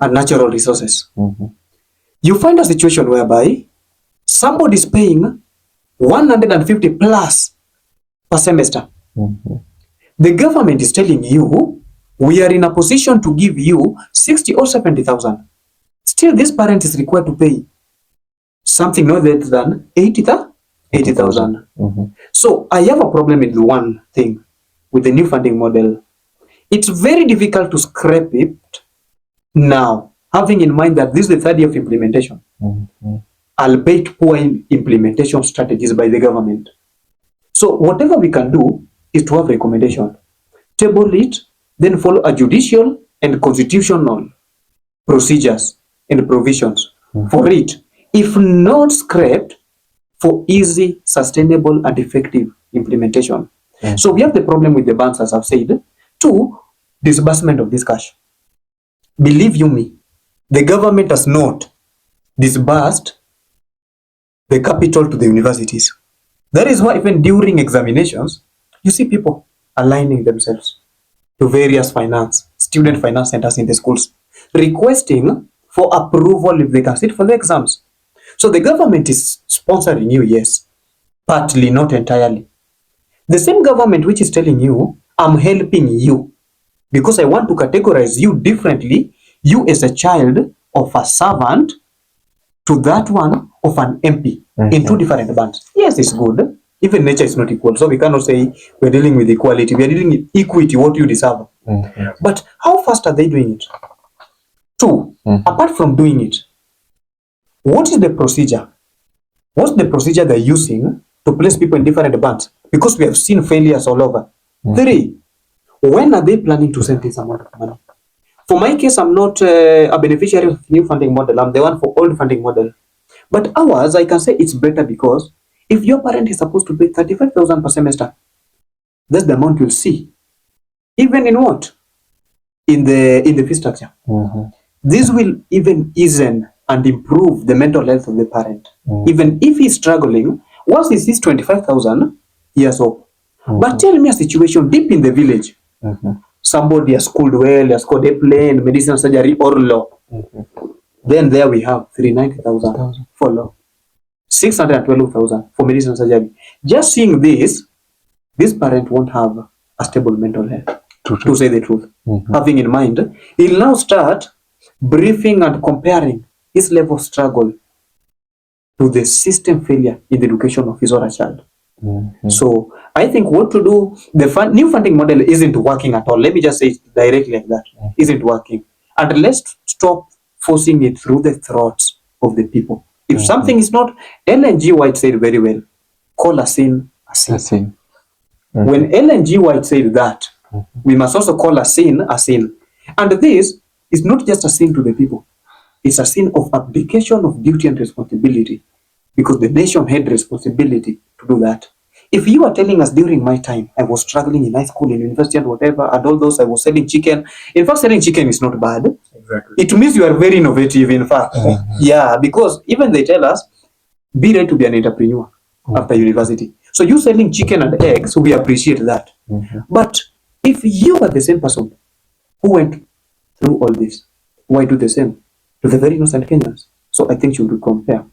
and Natural Resources. You find a situation whereby somebody is paying 150 plus per semester. The government is telling you, we are in a position to give you 60 or 70,000. Still, this parent is required to pay something no less than 80,000. So I have a problem with one thing with the new funding model. It's very difficult to scrap it now, having in mind that this is the third year of implementation, albeit poor implementation strategies by the government. So whatever we can do is to have recommendation, table it, then follow a judicial and constitutional procedures and provisions for it, if not scrapped, for easy, sustainable and effective implementation. So we have the problem with the banks, as I've said. 2, disbursement of this cash. Believe you me, the government has not disbursed the capital to the universities. That is why even during examinations, you see people aligning themselves to various student finance centers in the schools, requesting for approval if they can sit for the exams. So the government is sponsoring you, yes, partly, not entirely. The same government which is telling you, I'm helping you because I want to categorize you differently, you as a child of a servant to that one of an MP in 2 different bands. Yes, it's good. Even nature is not equal. So we cannot say we're dealing with equality. We are dealing with equity, what you deserve. But how fast are they doing it? 2, apart from doing it, what is the procedure? What's the procedure they're using to place people in different bands? Because we have seen failures all over. 3, when are they planning to send this amount of money? For my case, I'm not a beneficiary of new funding model. I'm the one for old funding model. But ours, I can say it's better because if your parent is supposed to pay 35,000 per semester, that's the amount you'll see. Even in what? In the fee structure. This will even ease and improve the mental health of the parent. Even if he's struggling, once he sees 25,000, he has hope. But tell me a situation deep in the village. Somebody has schooled well, has scored a plane, medicine, surgery, or law. Then there we have 390,000 for law, 612,000 for medicine, surgery. Just seeing this parent won't have a stable mental health, to say the truth. Having in mind, he'll now start briefing and comparing his level of struggle to the system failure in the education of his or her child. So I think what to do, the new funding model isn't working at all. Let me just say it directly like that. Isn't working. And let's stop forcing it through the throats of the people. If something is not, Ellen G. White said very well, call a sin a sin. When Ellen G. White said that, we must also call a sin a sin. And this is not just a sin to the people. It's a sin of abdication of duty and responsibility, because the nation had responsibility to do that. If you are telling us during my time, I was struggling in high school, in university and whatever, and all those, I was selling chicken. In fact, selling chicken is not bad. Exactly. It means you are very innovative, in fact. Yeah, because even they tell us, be ready to be an entrepreneur after university. So you selling chicken and eggs, we appreciate that. But if you are the same person who went through all this, why do the same to the very innocent Kenyans? So I think you should compare.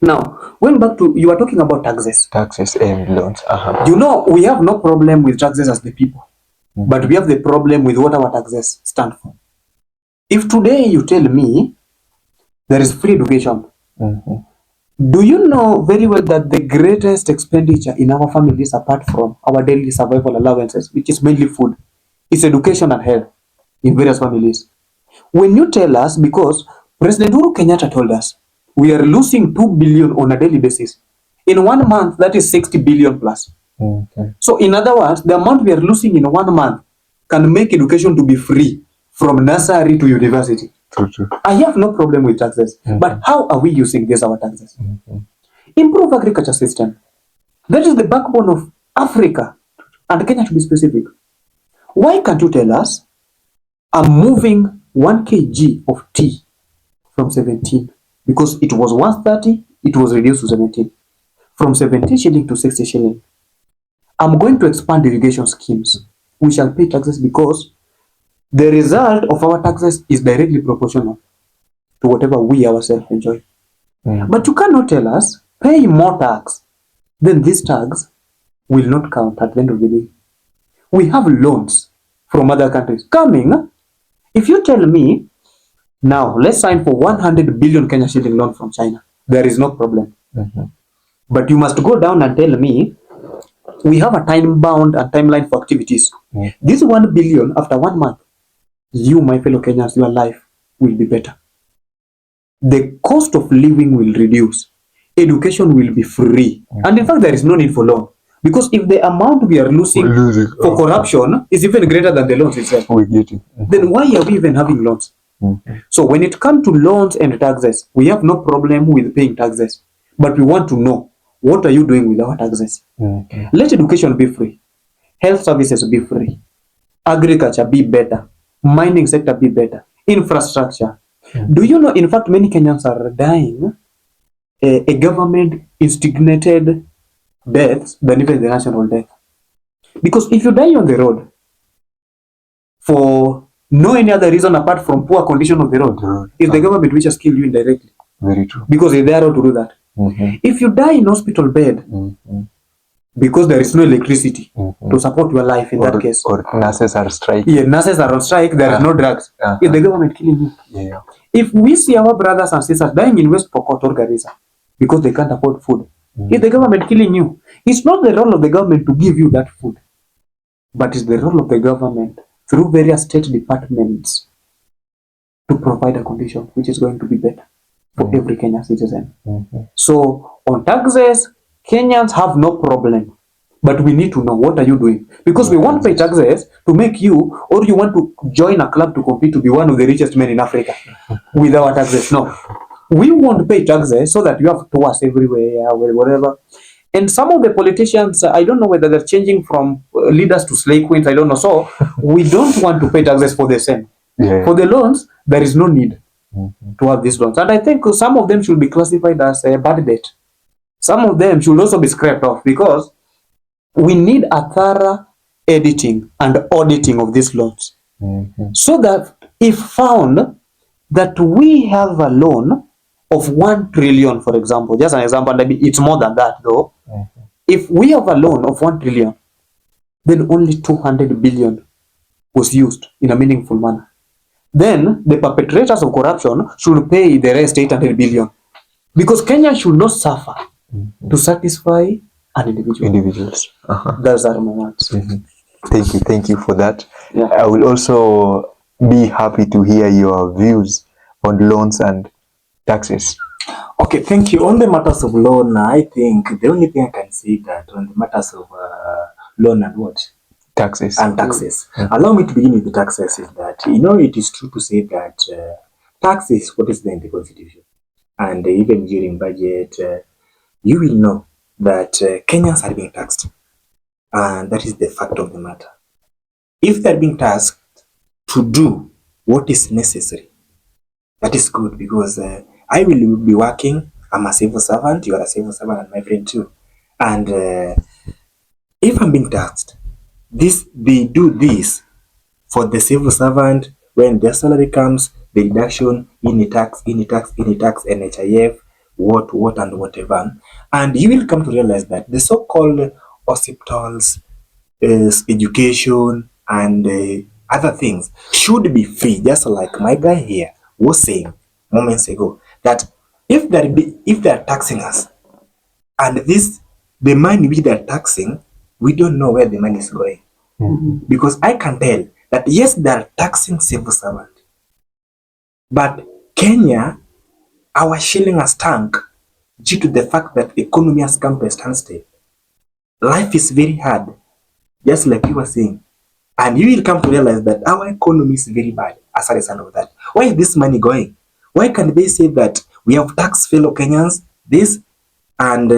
Now, going back to, you are talking about taxes. Taxes and loans. You know, we have no problem with taxes as the people, but we have the problem with what our taxes stand for. If today you tell me there is free education, do you know very well that the greatest expenditure in our families, apart from our daily survival allowances, which is mainly food, is education and health in various families? When you tell us, because President Uhuru Kenyatta told us, we are losing 2 billion on a daily basis. In 1 month, that is 60 billion plus. So in other words, the amount we are losing in 1 month can make education to be free from nursery to university. True. I have no problem with taxes, but how are we using this, our taxes? Improve agriculture system. That is the backbone of Africa and Kenya, to be specific. Why can't you tell us, I'm moving 1 kg of tea from 17, because it was 130, it was reduced to 17. From 17 shilling to 60 shilling. I'm going to expand irrigation schemes. We shall pay taxes because the result of our taxes is directly proportional to whatever we ourselves enjoy. But you cannot tell us, pay more tax, then these tax will not count at the end of the day. We have loans from other countries coming. If you tell me, now let's sign for 100 billion Kenya shilling loan from China, there is no problem. But you must go down and tell me, we have a time bound and timeline for activities. This 1 billion, after 1 month, you, my fellow Kenyans, your life will be better. The cost of living will reduce. Education will be free. And in fact, there is no need for loan. Because if the amount we are losing for corruption is even greater than the loans itself, then why are we even having loans? So when it comes to loans and taxes, we have no problem with paying taxes. But we want to know, what are you doing with our taxes? Let education be free. Health services be free. Agriculture be better. Mining sector be better. Infrastructure. Do you know, in fact, many Kenyans are dying a government instigated deaths than even the national death. Because if you die on the road for no any other reason apart from poor condition of the road, it's the government which has killed you indirectly. Very true. Because they are to do that. If you die in hospital bed because there is no electricity to support your life in that case, or nurses are striking. Yeah, nurses are on strike, there is no drugs. It's the government killing you. Yeah. If we see our brothers and sisters dying in West Pokot or Garissa because they can't afford food, it's the government killing you. It's not the role of the government to give you that food, but it's the role of the government through various state departments to provide a condition which is going to be better for every Kenyan citizen. So on taxes, Kenyans have no problem, but we need to know, what are you doing? Because we won't pay taxes to make you, or you want to join a club to compete to be one of the richest men in Africa with our taxes. No, we won't pay taxes so that you have tours everywhere, whatever. And some of the politicians, I don't know whether they're changing from leaders to slave queens, I don't know. So we don't want to pay taxes for the same. For the loans, there is no need to have these loans. And I think some of them should be classified as a bad debt. Some of them should also be scrapped off, because we need a thorough editing and auditing of these loans. So that if found that we have a loan of 1 trillion, for example, just an example, maybe it's more than that though. If we have a loan of 1 trillion, then only 200 billion was used in a meaningful manner. Then the perpetrators of corruption should pay the rest 800 billion. Because Kenya should not suffer to satisfy an individuals. Those are my words. Thank you for that. Yeah. I will also be happy to hear your views on loans and taxes. Okay, thank you. On the matters of loan, I think the only thing I can say that on the matters of loan and what? Taxes. And taxes. Allow me to begin with the taxes, is that, you know, it is true to say that tax is what is there in the Constitution. And even during budget, you will know that Kenyans are being taxed. And that is the fact of the matter. If they're being tasked to do what is necessary, that is good, because I will be working. I'm a civil servant, you are a civil servant, and my friend too. And if I'm being taxed, they do this for the civil servant. When their salary comes, the deduction, tax, NHIF, what, and whatever. And you will come to realize that the so-called hospitals, education, and other things should be free, just like my guy here was saying moments ago, that if they're taxing us, and the money which they're taxing, we don't know where the money is going. Because I can tell that yes, they're taxing civil servant, but Kenya, our shilling has tank due to the fact that the economy has come to a standstill. Life is very hard, just like you were saying. And you will come to realize that our economy is very bad as a result of that. Where is this money going? Why can they say that we have taxed fellow Kenyans this, and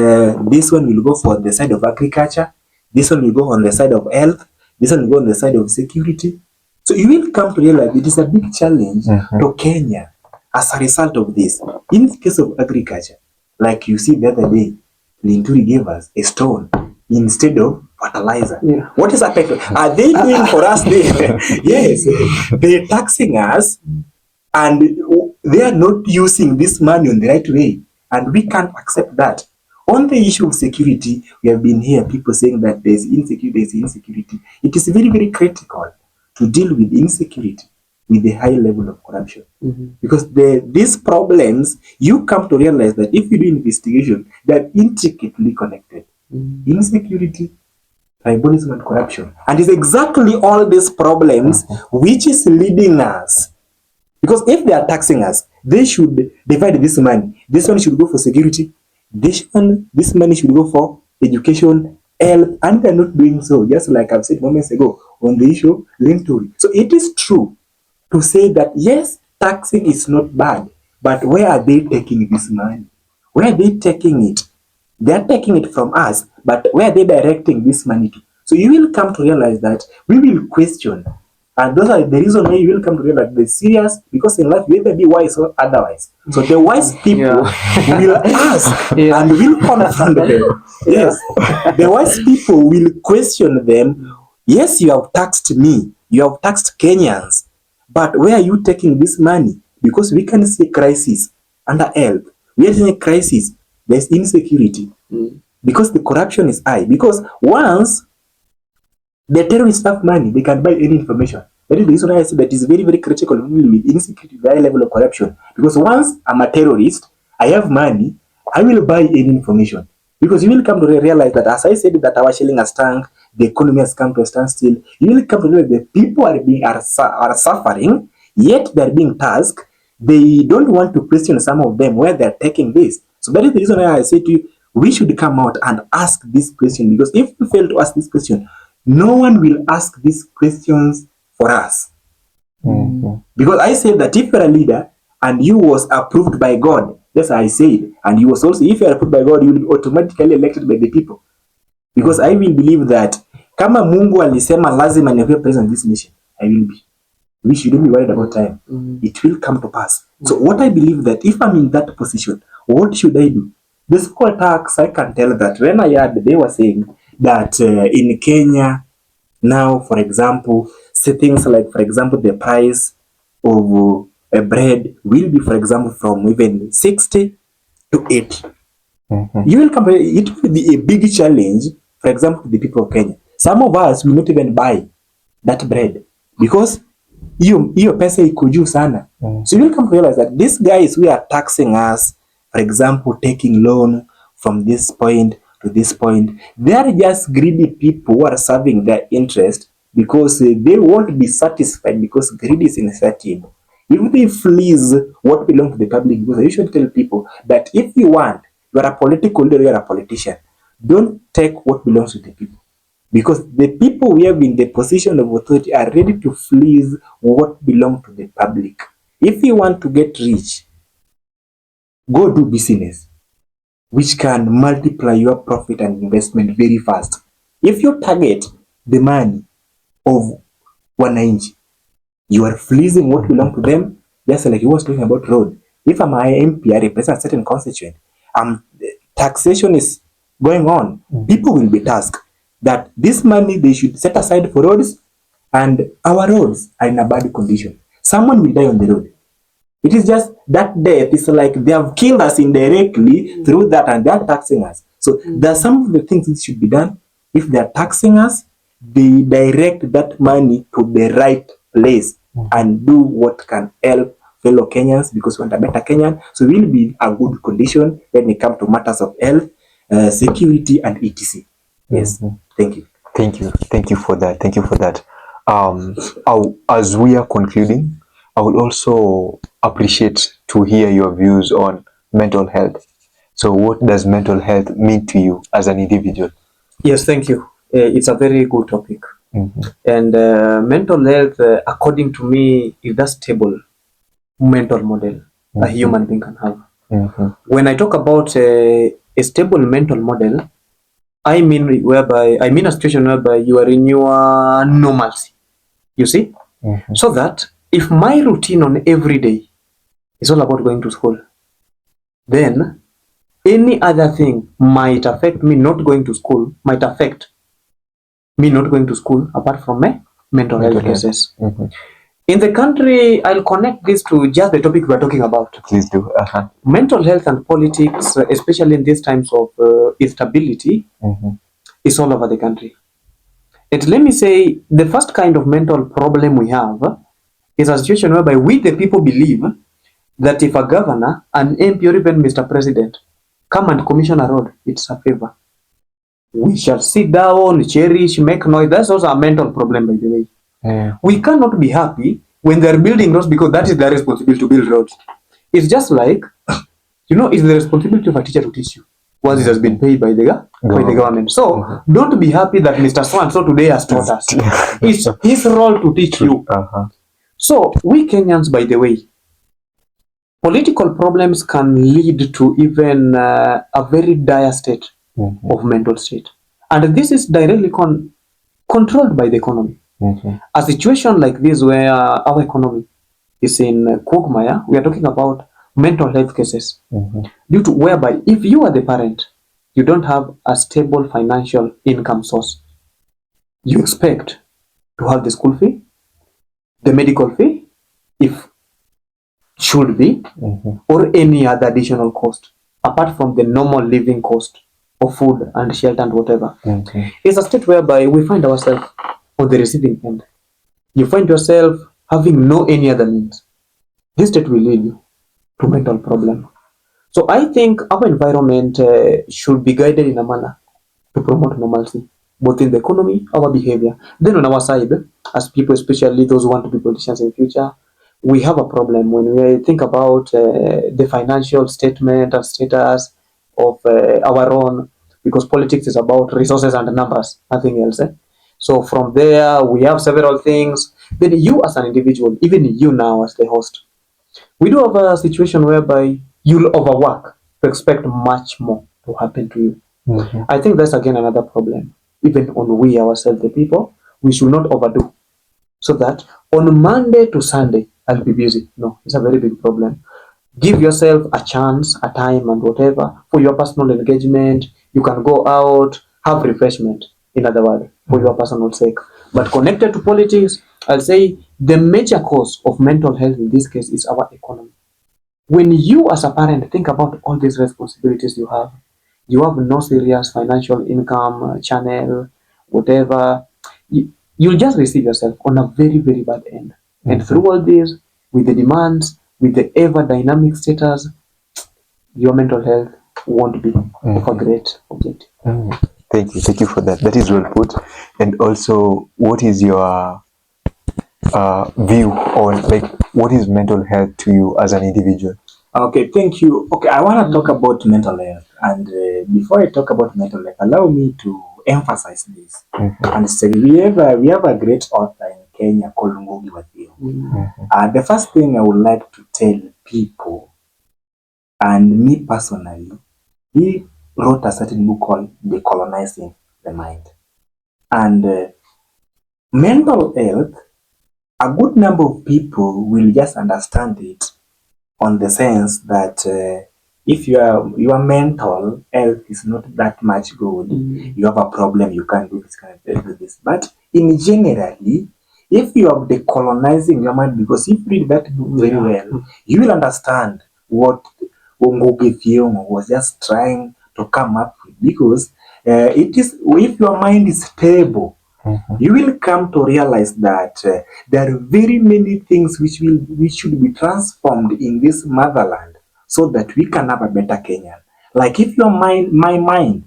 this one will go for the side of agriculture, this one will go on the side of health, this one will go on the side of security? So you will come to realize it is a big challenge to Kenya as a result of this. In the case of agriculture, like you see the other day, Linturi gave us a stone instead of fertilizer. Yeah. What is happening? Are they doing for us there? Yes, they're taxing us, and they are not using this money in the right way, and we can't accept that. On the issue of security, we have been here people saying that there's insecurity. It is very, very critical to deal with insecurity with a high level of corruption. Because these problems, you come to realize that if you do investigation, they're intricately connected. Insecurity, tribalism, and corruption. And it's exactly all these problems which is leading us. Because if they are taxing us, they should divide this money. This one should go for security. This money should go for education, health, and they're not doing so. Just like I've said moments ago on the issue of Linturi. So it is true to say that yes, taxing is not bad, but where are they taking this money? Where are they taking it? They're taking it from us, but where are they directing this money to? So you will come to realize that we will question. And those are the reason why you will come to realize the serious, because in life you either be wise or otherwise. So the wise people will ask and will confront them. Yes. The wise people will question them. Yes, you have taxed me. You have taxed Kenyans. But where are you taking this money? Because we can see crisis under health. We are seeing a crisis. There's insecurity. Because the corruption is high. Because once the terrorists have money, they can buy any information. That is the reason why I say that it's very, very critical with insecurity, the high level of corruption. Because once I'm a terrorist, I have money, I will buy any information. Because you will come to realize that, as I said, that our shilling has tanked, the economy has come to a standstill. You will come to realize that people are suffering, yet they're being tasked. They don't want to question some of them where they're taking this. So that is the reason why I say to you, we should come out and ask this question. Because if we fail to ask this question, no one will ask these questions for us. Because I said that if you're a leader and you was approved by God, yes, I said, and you was also, if you're approved by God, you will be automatically elected by the people. Because I will believe that kama Mungu alisema lazima niwe president of this nation, I will be. We shouldn't be worried about time. It will come to pass. So what I believe that if I'm in that position, what should I do? The so-called tax, I can tell that when I heard, they were saying that in Kenya now, for example, say things like, for example, the price of a bread will be, for example, from even 60 to 80. You will compare, it will be a big challenge, for example, to the people of Kenya. Some of us will not even buy that bread because hiyo pesa iko juu sana. So you will come to realize that these guys who are taxing us, for example, taking loan from this point to this point, they are just greedy people who are serving their interest because they won't be satisfied because greed is insatiable. If they fleece what belongs to the public, because I usually tell people that if you want, you are a political leader, you are a politician, don't take what belongs to the people. Because the people we have in the position of authority are ready to fleece what belongs to the public. If you want to get rich, go do business, which can multiply your profit and investment very fast. If you target the money of wananchi, you are fleecing what belongs to them, just like he was talking about road. If I'm an MP, I represent a certain constituent, taxation is going on. People will be tasked that this money they should set aside for roads, and our roads are in a bad condition. Someone will die on the road. It is just that death is like they have killed us indirectly through that, and they are taxing us. So there are some of the things that should be done. If they are taxing us, they direct that money to the right place and do what can help fellow Kenyans, because we want a better Kenyan. So we will be in a good condition when it comes to matters of health, security, and etc. Yes, thank you. Thank you for that. Thank you for that. As we are concluding, I would also appreciate to hear your views on mental health. So what does mental health mean to you as an individual? Yes, thank you. It's a very good topic. And mental health, according to me, is that stable mental model a human being can have. When I talk about a stable mental model, I mean a situation whereby you are in your normalcy. You see? So that if my routine on every day is all about going to school, then any other thing might affect me not going to school, might affect me not going to school apart from my mental health cases. In the country, I'll connect this to just the topic we're talking about. Please do. Mental health and politics, especially in these times of instability, is all over the country. And let me say, the first kind of mental problem we have is a situation whereby we, the people, believe that if a governor, an MP, or even Mr. President come and commission a road, it's a favor. We shall sit down, cherish, make noise. That's also a mental problem, by the way. We cannot be happy when they're building roads because that is their responsibility to build roads. It's just like, it's the responsibility of a teacher to teach you once it has been paid by the government. So don't be happy that Mr. So-and-so today has taught us. It's his role to teach you. So we Kenyans, by the way, political problems can lead to even a very dire state of mental state. And this is directly controlled by the economy. A situation like this where our economy is in quagmire, we are talking about mental health cases. Due to whereby if you are the parent, you don't have a stable financial income source. You expect to have the school fee, the medical fee, if should be, or any other additional cost, apart from the normal living cost of food and shelter and whatever. It's a state whereby we find ourselves on the receiving end. You find yourself having no any other means. This state will lead you to mental problem. So I think our environment should be guided in a manner to promote normalcy, both in the economy, our behavior. Then on our side, as people, especially those who want to be politicians in the future, we have a problem when we think about the financial statement and status of our own, because politics is about resources and numbers, nothing else. So from there, we have several things. Then you as an individual, even you now as the host, we do have a situation whereby you'll overwork to expect much more to happen to you. I think that's again another problem. Even on we ourselves, the people, we should not overdo. So that on Monday to Sunday, I'll be busy. No, it's a very big problem. Give yourself a chance, a time, and whatever for your personal engagement. You can go out, have refreshment, in other words, for your personal sake. But connected to politics, I'll say the major cause of mental health in this case is our economy. When you as a parent think about all these responsibilities you have no serious financial income channel, whatever, you'll just receive yourself on a very, very bad end. And through all this, with the demands, with the ever dynamic status, your mental health won't be of a great objective. Thank you for that. That is well put. And also, what is your view on what is mental health to you as an individual? Okay, thank you. Okay, I want to talk about mental health, and before I talk about mental health, allow me to emphasize this. And say we have a great author in Kenya called Ngugi wa Thiong'o. The first thing I would like to tell people, and me personally, he wrote a certain book called Decolonizing the Mind. And mental health, a good number of people will just understand it on the sense that if your mental health is not that much good, you have a problem, you can't do this, can't do this. But in generally, if you are decolonizing your mind, because if you read that book very well, you will understand what Ngugi Thiong'o was just trying to come up with. Because it is, if your mind is stable, you will come to realize that there are very many things which should be transformed in this motherland so that we can have a better Kenyan. Like if your mind,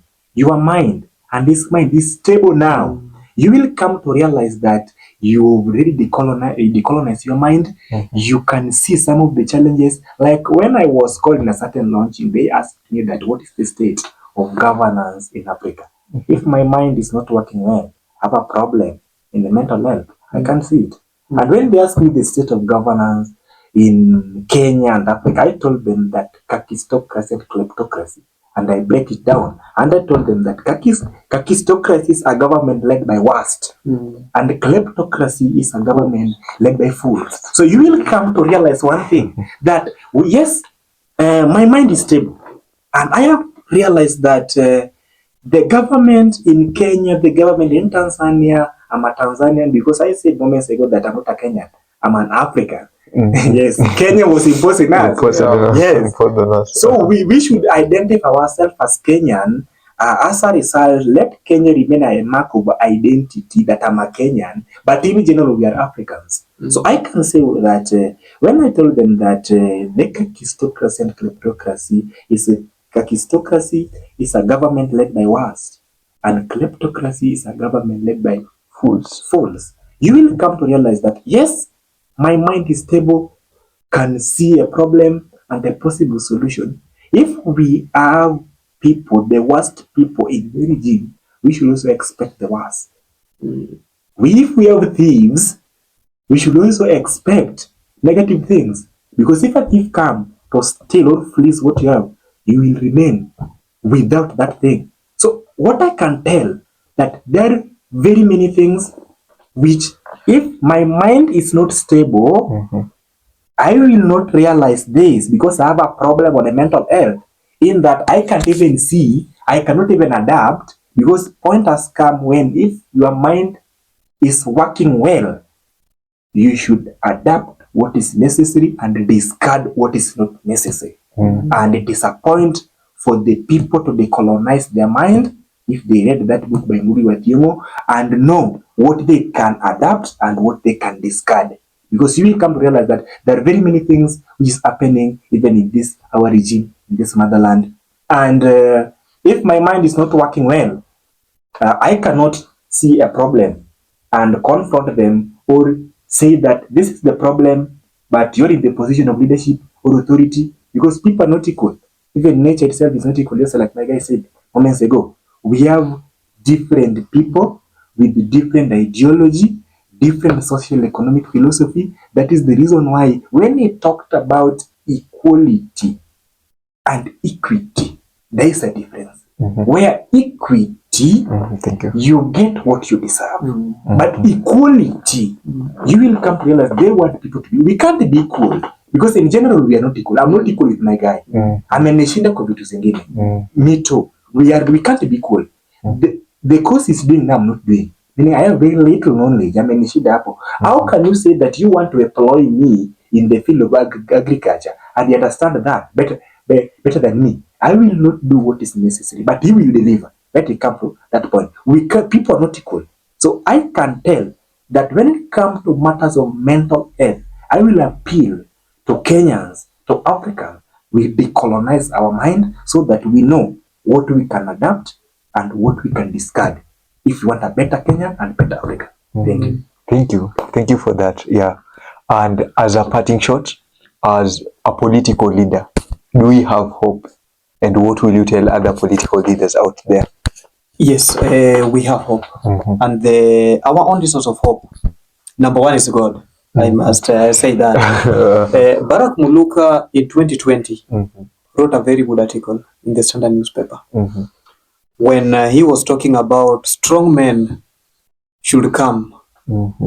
and this mind is stable now, you will come to realize that you already decolonize your mind. You can see some of the challenges. Like when I was called in a certain launching, they asked me that what is the state of governance in Africa? If my mind is not working well, I have a problem in the mental health, I can't see it. And when they asked me the state of governance in Kenya and Africa, I told them that kakistocracy and kleptocracy. And I break it down. And I told them that kakistocracy is a government led by worst. And kleptocracy is a government led by fools. So you will come to realize one thing, that yes, my mind is stable. And I have realized that the government in Kenya, the government in Tanzania, I'm a Tanzanian because I said moments ago that I'm not a Kenyan, I'm an African. Yes, Kenya was imposing us. Yes. So we should identify ourselves as Kenyan. As a result, let Kenya remain a mark of identity that I'm a Kenyan, but in general, we are Africans. So I can say that when I told them that the kakistocracy and kleptocracy is a government led by worst, and kleptocracy is a government led by fools. You will come to realize that yes, my mind is stable, can see a problem and a possible solution. If we have people, the worst people in the regime, we should also expect the worst. If we have thieves, we should also expect negative things. Because if a thief comes to steal or fleece what you have, you will remain without that thing. So what I can tell, that there are very many things which, if my mind is not stable, I will not realize this because I have a problem on the mental health, in that I can't even see, I cannot even adapt, because point has come when if your mind is working well, you should adapt what is necessary and discard what is not necessary. And it is a point for the people to decolonize their mind if they read that book by Ngugi Thiong'o and know what they can adapt and what they can discard. Because you will come to realize that there are very many things which is happening even in this our regime, in this motherland. And if my mind is not working well, I cannot see a problem and confront them or say that this is the problem, but you're in the position of leadership or authority, because people are not equal. Even nature itself is not equal. Just like my guy said moments ago, we have different people with different ideology, different social economic philosophy. That is the reason why when he talked about equality and equity, there is a difference. Where equity, you get what you deserve. But equality, you will come to realize they want people to be. We can't be equal because in general we are not equal. I'm not equal with my guy. Amenishinda kwa vitu zingine. Me too. We can't be equal. The course is doing now, I'm not doing. Meaning I have very little knowledge. Amenishinda hapo. How can you say that you want to employ me in the field of agriculture and you understand that better than me? I will not do what is necessary, but he will deliver. Let it come to that point. People are not equal. So I can tell that when it comes to matters of mental health, I will appeal to Kenyans, to Africans. We decolonize our mind so that we know what we can adapt and what we can discard if you want a better Kenya and better Africa. Thank you. Thank you for that. Yeah. And as a parting shot, as a political leader, do we have hope? And what will you tell other political leaders out there? Yes, we have hope. And our only source of hope, number one, is God. I must say that. Barack Muluka in 2020 wrote a very good article in the Standard newspaper when he was talking about strong men should come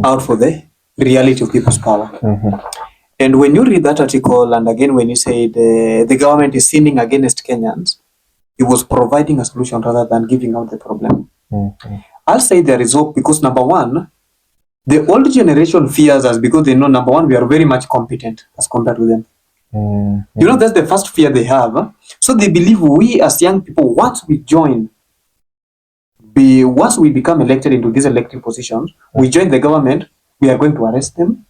out for the reality of people's power. And when you read that article, and again, when you said the government is sinning against Kenyans, it was providing a solution rather than giving out the problem. I'll say there is hope because number one, the old generation fears us because they know, number one, we are very much competent as compared to them. You know, that's the first fear they have. So they believe we as young people, once we become elected into these elected positions, we join the government, we are going to arrest them.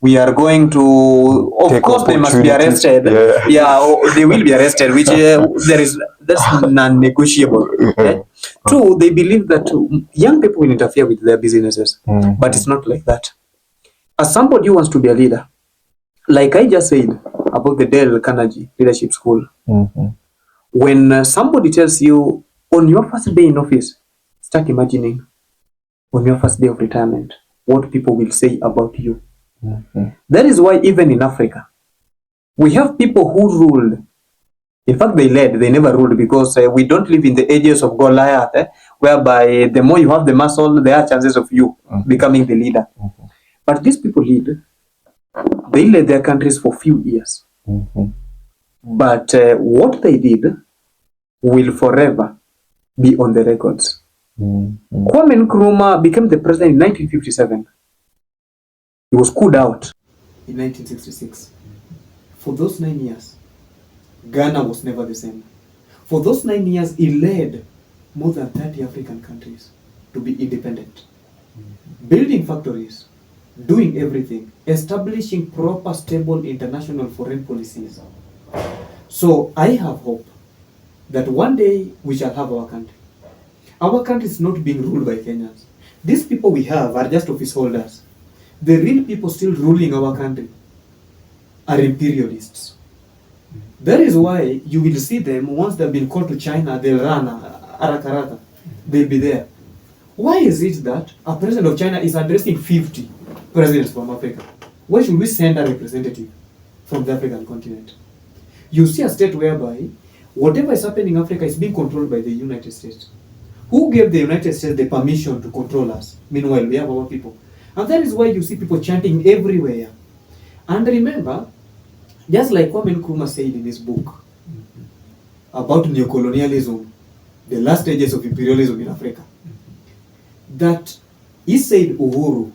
We are going to, of course, they must be arrested. They will be arrested, which that's non-negotiable. Okay? Two, they believe that young people will interfere with their businesses, but it's not like that. As somebody who wants to be a leader, like I just said about the Dale Carnegie Leadership School, when somebody tells you on your first day in office, start imagining on your first day of retirement what people will say about you. That is why even in Africa, we have people who ruled. In fact, they led, they never ruled because we don't live in the ages of Goliath, whereby the more you have the muscle, there are chances of you becoming the leader. But these people they led their countries for few years. But what they did will forever be on the records. Kwame Nkrumah became the president in 1957. He was cooled out in 1966. For those 9 years, Ghana was never the same. For those 9 years, he led more than 30 African countries to be independent. Building factories, doing everything, establishing proper, stable international foreign policies. So I have hope that one day we shall have our country. Our country is not being ruled by Kenyans. These people we have are just office holders. The real people still ruling our country are imperialists. That is why you will see them, once they've been called to China, they'll run, arakaraka, they'll be there. Why is it that a president of China is addressing 50 presidents from Africa? Why should we send a representative from the African continent? You see a state whereby whatever is happening in Africa is being controlled by the United States. Who gave the United States the permission to control us? Meanwhile, we have our people. And that is why you see people chanting everywhere. And remember, just like Kwame Nkrumah said in his book about neocolonialism, the last stages of imperialism in Africa, that he said Uhuru,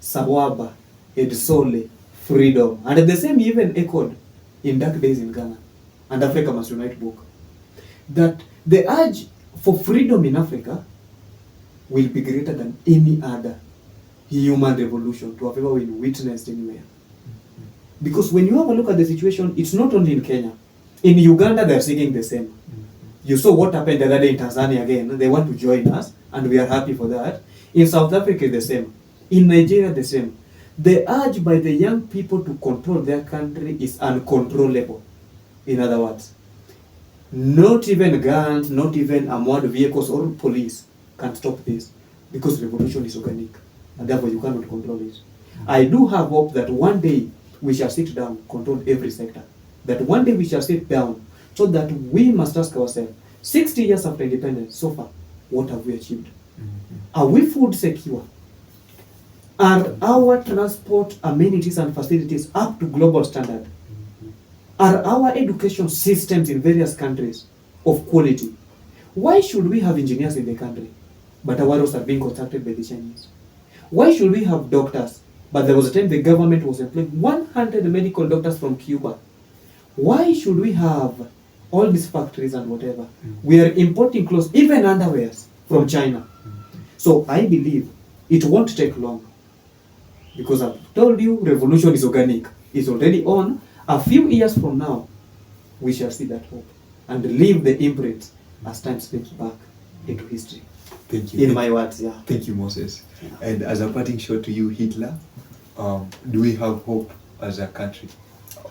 Sawaba, Edsole, freedom. And the same he even echoed in Dark Days in Ghana and Africa Must Unite book, that the urge for freedom in Africa will be greater than any other human revolution to have ever been witnessed anywhere. Because when you have a look at the situation, it's not only in Kenya. In Uganda, they're seeking the same. You saw what happened the other day in Tanzania again. They want to join us, and we are happy for that. In South Africa, the same. In Nigeria, the same. The urge by the young people to control their country is uncontrollable. In other words, not even guns, not even armored vehicles or police can stop this, because revolution is organic, and therefore you cannot control it. I do have hope that one day we shall sit down, control every sector. That one day we shall sit down, so that we must ask ourselves, 60 years after independence, so far, what have we achieved? Are we food secure? Are our transport amenities and facilities up to global standard? Are our education systems in various countries of quality? Why should we have engineers in the country, but our roads are being constructed by the Chinese? Why should we have doctors, but there was a time the government was employing 100 medical doctors from Cuba? Why should we have all these factories and whatever? We are importing clothes, even underwears, from China. So I believe it won't take long, because I've told you revolution is organic. It's already on. A few years from now, we shall see that hope and leave the imprint as time slips back into history. Thank you. In my words, yeah. Thank you, Moses. And as a parting shot to you, Hitler, do we have hope as a country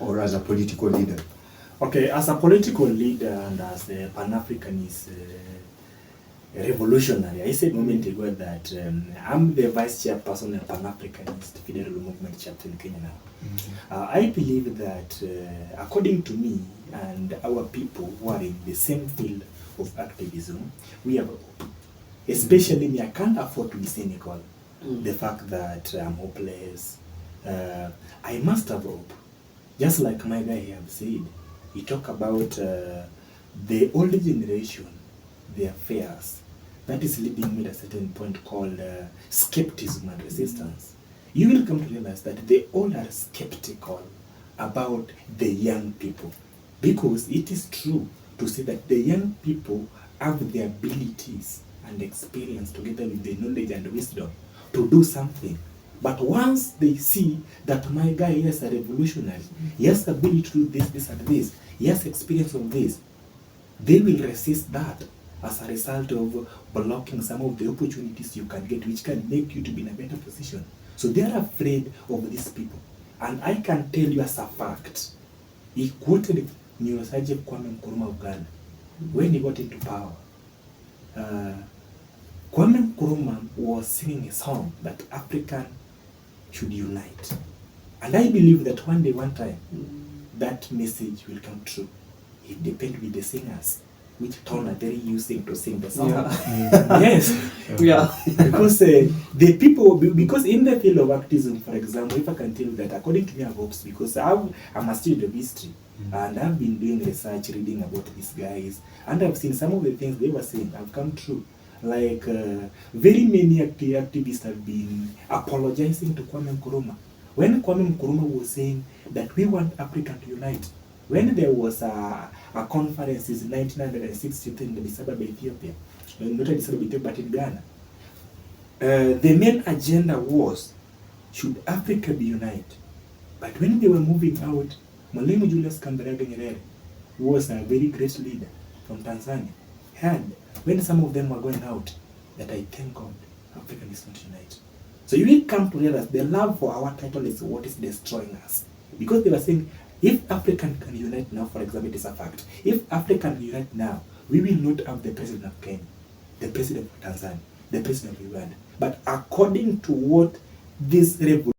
or as a political leader? Okay, as a political leader and as a Pan-Africanist revolutionary, I said a moment ago that I'm the vice chairperson of Pan-Africanist Federal Movement chapter in Kenya now. I believe that according to me and our people who are in the same field of activism, we have hope. Especially me, I can't afford to be cynical. The fact that I'm hopeless, I must have hope. just like my guy here have said, he talk about the older generation, their fears. That is leading me to a certain point called skepticism and resistance. You will come to realize that they all are skeptical about the young people, because it is true to say that the young people have the abilities and experience together with the knowledge and wisdom to do something. But once they see that my guy is a revolutionary, he has the ability to do this and this, he has experience of this, they will resist that as a result of blocking some of the opportunities you can get, which can make you to be in a better position. So they are afraid of these people. And I can tell you as a fact, he quoted Neurosurgeon Kwame Nkrumah of Ghana when he got into power. Kwame Nkrumah was singing a song that African should unite. And I believe that one day, one time, that message will come true. It depends with the singers, which tone are they using to sing the song. Yes. Yeah. Because the people, because in the field of activism, for example, if I can tell you that, according to me, I've hopes, because I'm a student of history, and I've been doing research, reading about these guys, and I've seen some of the things they were saying have come true. Like very many activists have been apologizing to Kwame Nkrumah. When Kwame Nkrumah was saying that we want Africa to unite, when there was a conference in 1963 in Addis Ababa, Ethiopia, not Addis Ababa, Ethiopia, but in Ghana, the main agenda was, should Africa be united? But when they were moving out, Mwalimu Julius Kambarage Nyerere, who was a very great leader from Tanzania, had, when some of them were going out, that I thank God, Africa is not united. So you will come to realize the love for our title is what is destroying us. Because they were saying, if Africa can unite now, for example, it is a fact. If Africa can unite now, we will not have the president of Kenya, the president of Tanzania, the president of Uganda. But according to what this revolution